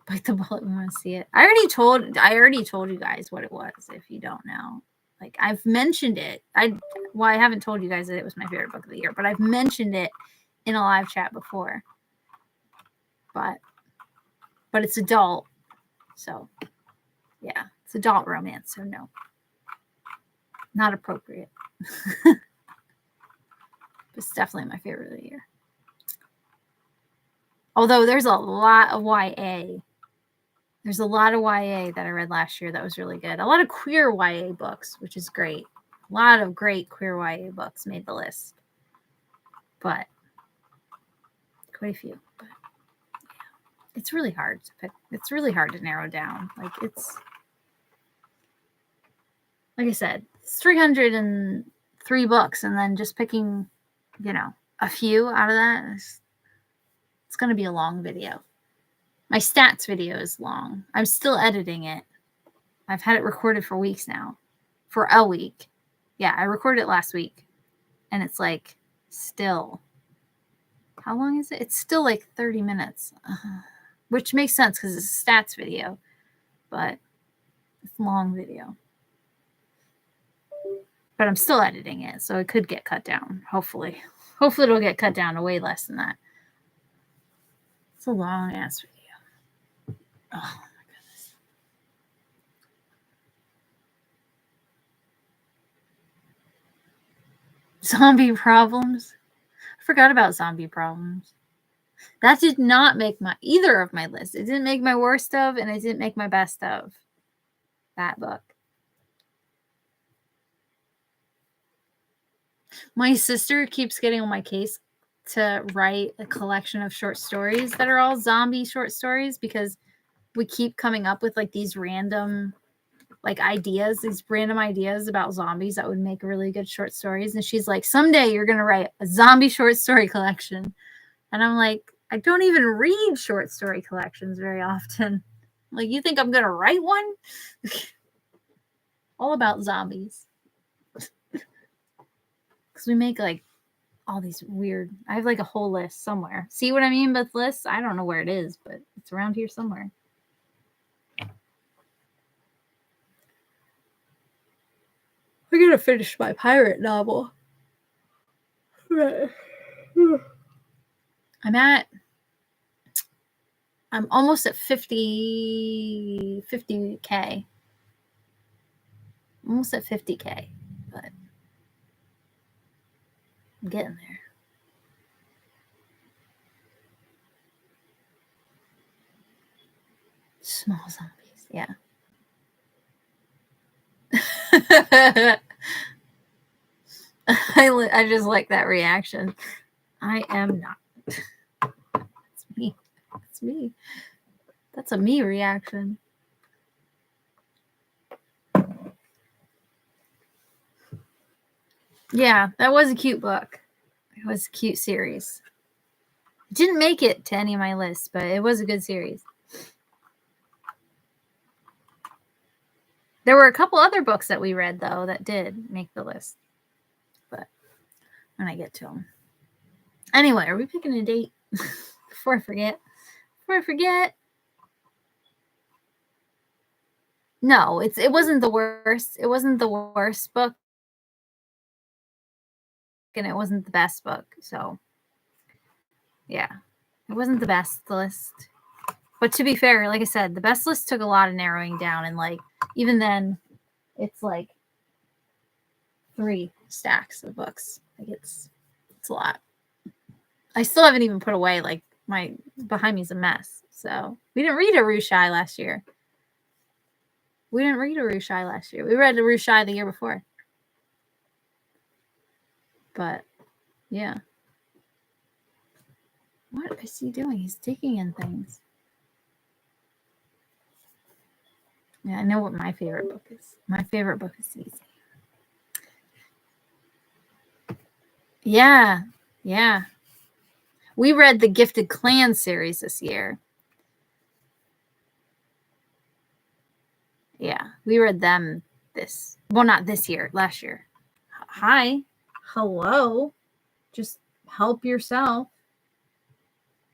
Bite the bullet. We want to see it. I already told you guys what it was. If you don't know, like I've mentioned it. I haven't told you guys that it was my favorite book of the year, but I've mentioned it in a live chat before. But it's adult, so yeah, it's adult romance. So no, not appropriate. It's definitely my favorite of the year. Although there's a lot of YA. There's a lot of YA that I read last year that was really good. A lot of queer YA books, which is great. A lot of great queer YA books made the list. But quite a few. But yeah, it's really hard to pick. It's really hard to narrow down. Like I said, it's 303 books, and then just picking, a few out of that, it's going to be a long video. My stats video is long. I'm still editing it. I've had it recorded for weeks now. For a week. Yeah, I recorded it last week. And it's like, still. How long is it? It's still like 30 minutes. Which makes sense because it's a stats video. But it's a long video. But I'm still editing it, so it could get cut down, hopefully. Hopefully it'll get cut down to way less than that. It's a long-ass video. Oh, my goodness. Zombie problems. I forgot about zombie problems. That did not make either of my lists. It didn't make my worst of, and it didn't make my best of. That book. My sister keeps getting on my case to write a collection of short stories that are all zombie short stories because we keep coming up with like these random ideas about zombies that would make really good short stories. And she's like, someday you're going to write a zombie short story collection. And I'm like, I don't even read short story collections very often. Like, you think I'm going to write one? All about zombies. Because we make like all these weird, I have like a whole list somewhere. See what I mean with lists? I don't know where it is, but it's around here somewhere. I'm going to finish my pirate novel. I'm almost at 50K. Almost at 50K, but I'm getting there. Small zombies, yeah. I just like that reaction. I am not. It's me. It's me. That's a me reaction. Yeah, that was a cute book. It was a cute series. It didn't make it to any of my lists, but it was a good series. There were a couple other books that we read, though, that did make the list. But when I get to them. Anyway, are we picking a date? Before I forget. No, it wasn't the worst. It wasn't the worst book. And it wasn't the best book. So, yeah. It wasn't the best list. But to be fair, like I said, the best list took a lot of narrowing down. And, like, even then, it's like 3 stacks of books. Like, it's a lot. I still haven't even put away, like, my behind me's a mess. So, we didn't read Arushai last year. We read Arushai the year before. But, yeah. What is he doing? He's digging in things. Yeah, I know what my favorite book is. My favorite book is easy. Yeah. We read the Gifted Clan series this year. Yeah, we read them not this year, last year. Hi. Hello. Just help yourself.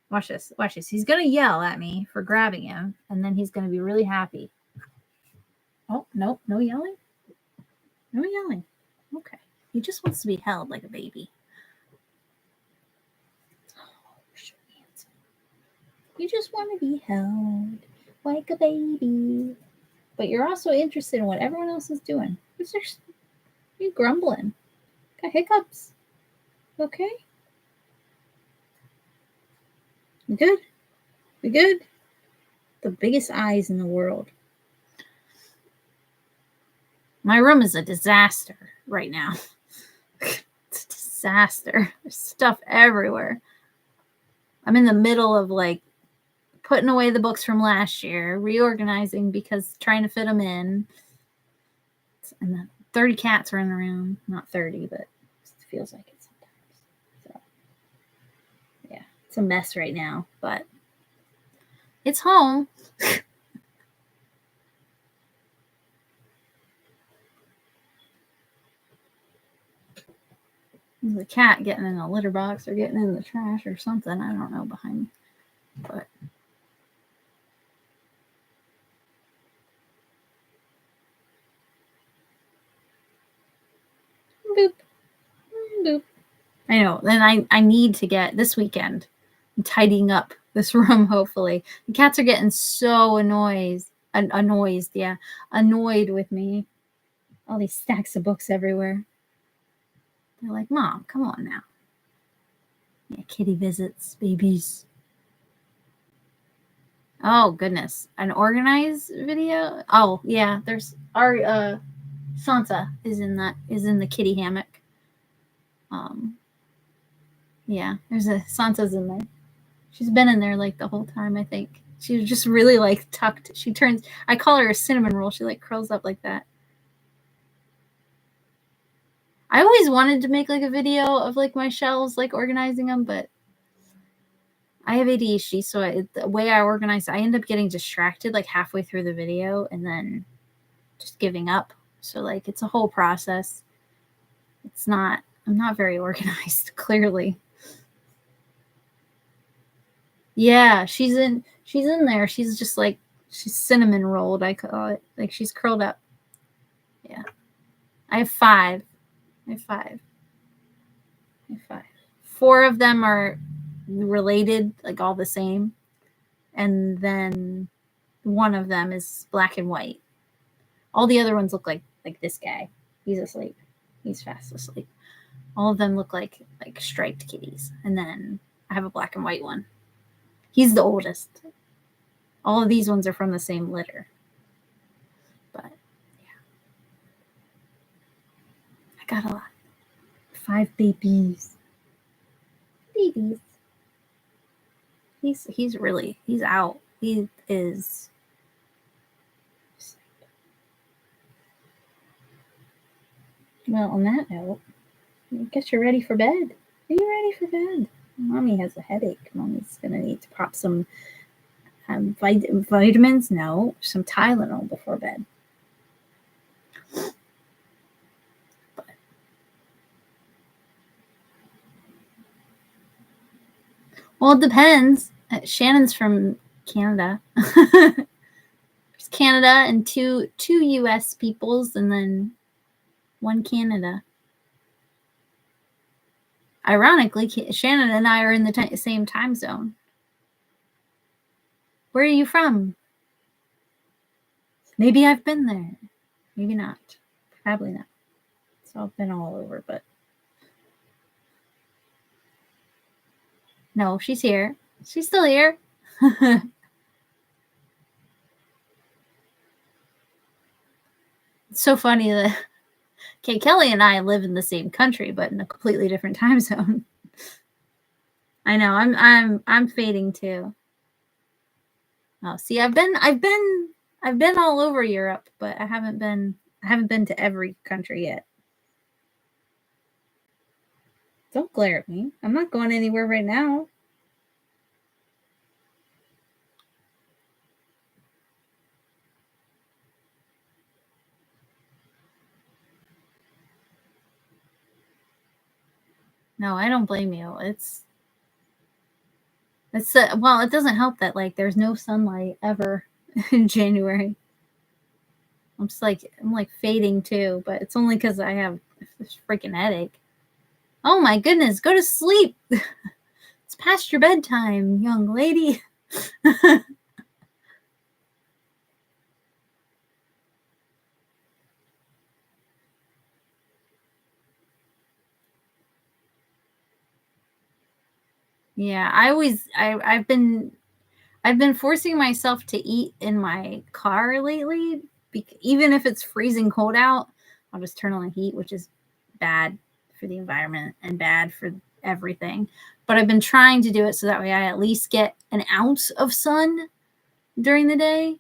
Watch this. He's going to yell at me for grabbing him, and then he's going to be really happy. Oh, no yelling? No yelling. Okay. He just wants to be held like a baby. You just want to be held like a baby. But you're also interested in what everyone else is doing. You're grumbling. Got hiccups. Okay? You good? We good? The biggest eyes in the world. My room is a disaster right now. It's a disaster. There's stuff everywhere. I'm in the middle of, like, putting away the books from last year, reorganizing because trying to fit them in. And the 30 cats running around. Not 30, but it feels like it sometimes. So, yeah, it's a mess right now, but it's home. There's a cat getting in a litter box or getting in the trash or something. I don't know behind me. But boop. Boop. I know. Then I need to get this weekend. I'm tidying up this room, hopefully. The cats are getting so annoyed with me. All these stacks of books everywhere. They're like, Mom, come on now. Yeah, kitty visits, babies. Oh, goodness. An organized video? Oh, yeah. There's our Sansa is in the kitty hammock. Yeah, Sansa's in there. She's been in there like the whole time, I think. She was just really like tucked. I call her a cinnamon roll. She like curls up like that. I always wanted to make like a video of like my shelves, like organizing them, but I have ADHD, so the way I organize, I end up getting distracted like halfway through the video and then just giving up. So like it's a whole process. I'm not very organized, clearly. Yeah, she's in there. She's just like, she's cinnamon rolled, I call it. Like she's curled up. Yeah. I have 5. 4 of them are related, like all the same. And then one of them is black and white. All the other ones look like this guy. He's asleep. He's fast asleep. All of them look like striped kitties. And then I have a black and white one. He's the oldest. All of these ones are from the same litter. But yeah, I got a lot. 5 babies. Babies. He's out. He is. Well, on that note, I guess you're ready for bed. Are you ready for bed? Mommy has a headache. Mommy's gonna need to pop some vitamins. No, some Tylenol before bed. Well, it depends. Shannon's from Canada. There's Canada and two U.S. peoples, and then one Canada. Ironically, Shannon and I are in the same time zone. Where are you from? Maybe I've been there. Maybe not. Probably not. So I've been all over, but no, she's here. She's still here. It's so funny that Kelly and I live in the same country, but in a completely different time zone. I know. I'm fading too. Oh, see, I've been all over Europe, but I haven't been to every country yet. Don't glare at me. I'm not going anywhere right now. No, I don't blame you. It's well, it doesn't help that like there's no sunlight ever in January. I'm fading too, but it's only because I have this freaking headache. Oh my goodness, go to sleep. It's past your bedtime, young lady. Yeah, I've been forcing myself to eat in my car lately. Even if it's freezing cold out, I'll just turn on the heat, which is bad for the environment and bad for everything. But I've been trying to do it so that way I at least get an ounce of sun during the day.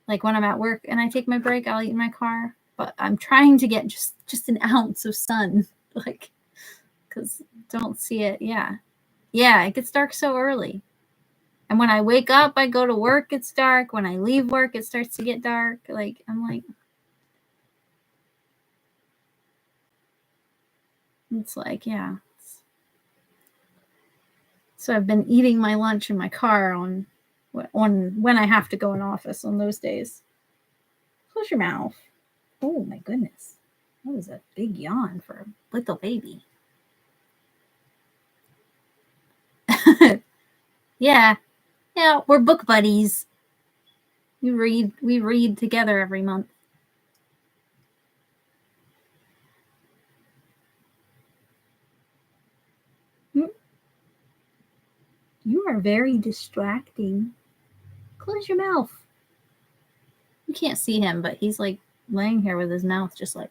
Like when I'm at work and I take my break, I'll eat in my car. But I'm trying to get just an ounce of sun, like, because don't see it. Yeah, it gets dark so early. And when I wake up, I go to work, it's dark. When I leave work, it starts to get dark. Like, I'm like, it's like, yeah. So I've been eating my lunch in my car on when I have to go in office on those days. Close your mouth. Oh my goodness. That was a big yawn for a little baby. Yeah. Yeah, we're book buddies. We read together every month. You are very distracting. Close your mouth. You can't see him, but he's like laying here with his mouth just like.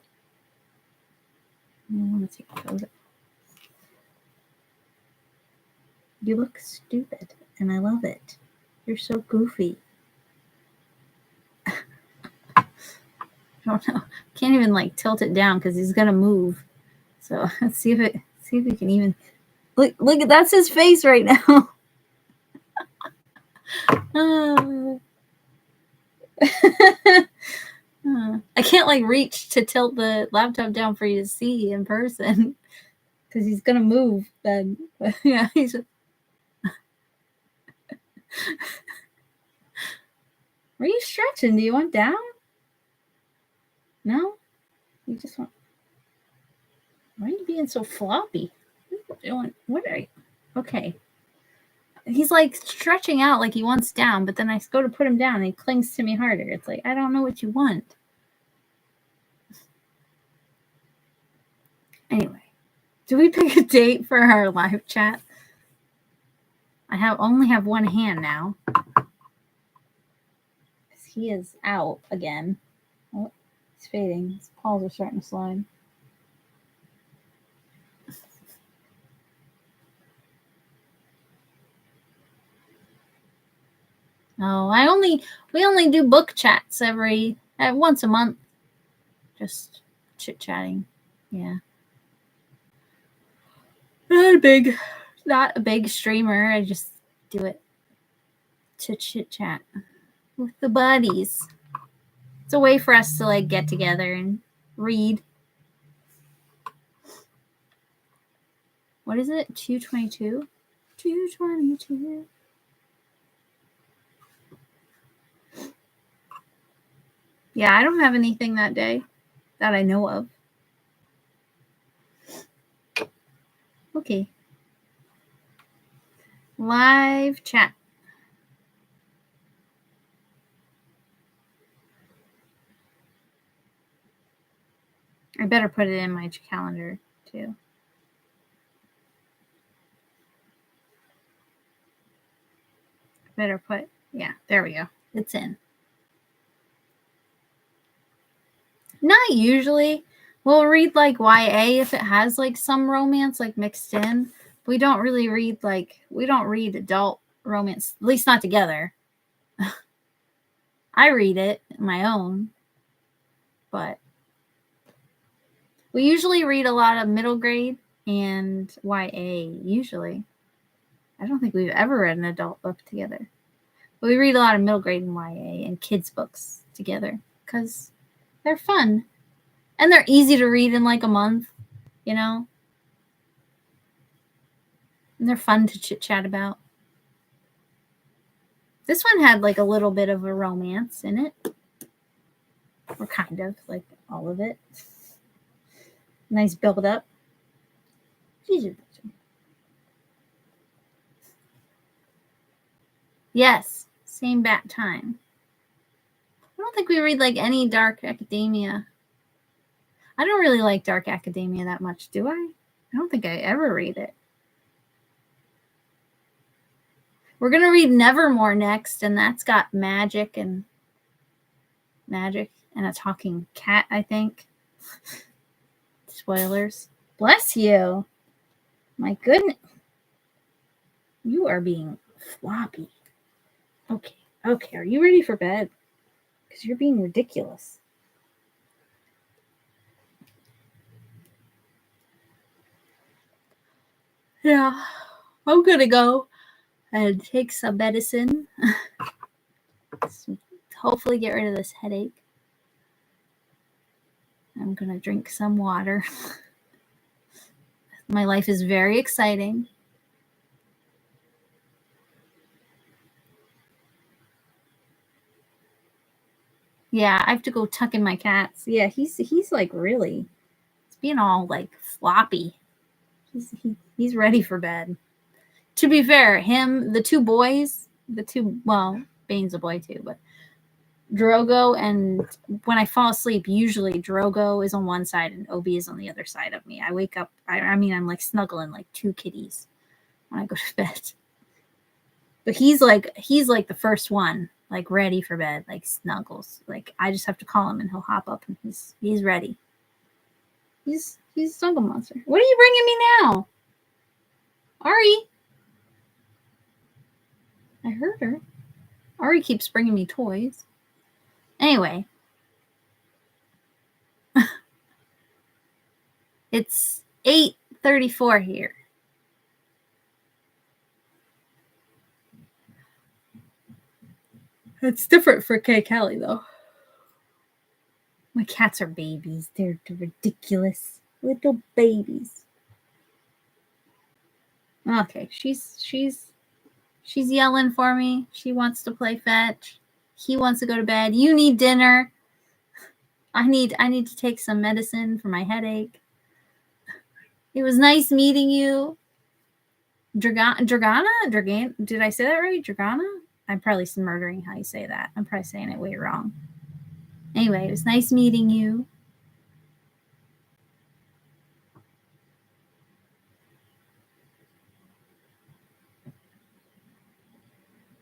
I want to take those. You look stupid, and I love it. You're so goofy. I don't know. Can't even like tilt it down because he's gonna move. So let's see if we can even look. That's his face right now. I can't like reach to tilt the laptop down for you to see in person because he's gonna move. Then yeah, he's. Are you stretching? Do you want down? No? You just want. Why are you being so floppy? What are you? Okay. He's like stretching out like he wants down, but then I go to put him down and he clings to me harder. It's like, I don't know what you want. Anyway, do we pick a date for our live chat? I only have one hand now. he is out again. Oh, he's fading. His paws are starting to slide. Oh, we only do book chats once a month. Just chit-chatting. Yeah. Not a big streamer. I just do it to chit-chat with the buddies. It's a way for us to like get together and read. What is it? 222? 222. Yeah, I don't have anything that day that I know of. Okay. Live chat. I better put it in my calendar too. Yeah, there we go. It's in. Not usually. We'll read like YA if it has like some romance like mixed in. We don't really read adult romance, at least not together. I read it my own, but we usually read a lot of middle grade and YA usually. I don't think we've ever read an adult book together. But we read a lot of middle grade and YA and kids books together because they're fun. And they're easy to read in like a month, you know? And they're fun to chit-chat about. This one had like a little bit of a romance in it. Or kind of, like all of it. Nice build up. Yes, same bat time. I don't think we read like any dark academia. I don't really like dark academia that much, do I? I don't think I ever read it. We're going to read Nevermore next, and that's got magic and a talking cat, I think. Spoilers. Bless you. My goodness. You are being floppy. Okay. Are you ready for bed? Because you're being ridiculous. Yeah. I'm going to go and take some medicine. Hopefully get rid of this headache. I'm going to drink some water. My life is very exciting. Yeah, I have to go tuck in my cats. Yeah, he's like really, he's being all like floppy. He's ready for bed. To be fair, the two boys, Bane's a boy too, but Drogo, and when I fall asleep, usually Drogo is on one side and Obi is on the other side of me. I wake up, I'm like snuggling like two kitties when I go to bed. But he's like the first one, like ready for bed, like snuggles. Like I just have to call him and he'll hop up and he's ready. He's a snuggle monster. What are you bringing me now? Ari. I heard her. Ari keeps bringing me toys. Anyway. It's 8:34 here. It's different for Kay Callie, though. My cats are babies. They're ridiculous. Little babies. Okay, she's yelling for me. She wants to play fetch. He wants to go to bed. You need dinner. I need to take some medicine for my headache. It was nice meeting you. Dragana? Did I say that right? Dragana? I'm probably murdering how you say that. I'm probably saying it way wrong. Anyway, it was nice meeting you.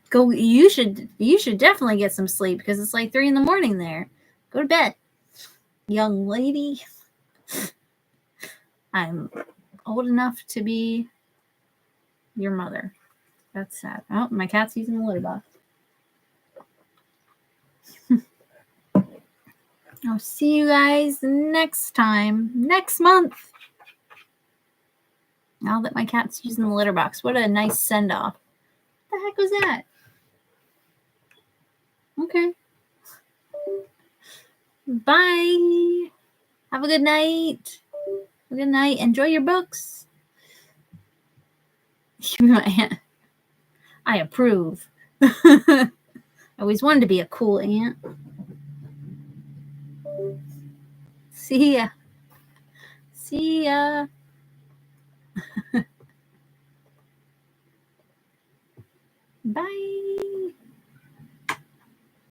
Go. You should definitely get some sleep because it's like 3 a.m. there. Go to bed, young lady. I'm old enough to be your mother. That's sad. Oh, my cat's using the litter box. I'll see you guys next time, next month. Now that my cat's using the litter box. What a nice send-off. What the heck was that? Okay. Bye. Have a good night. Have a good night. Enjoy your books. I approve. I always wanted to be a cool aunt. See ya. See ya. Bye.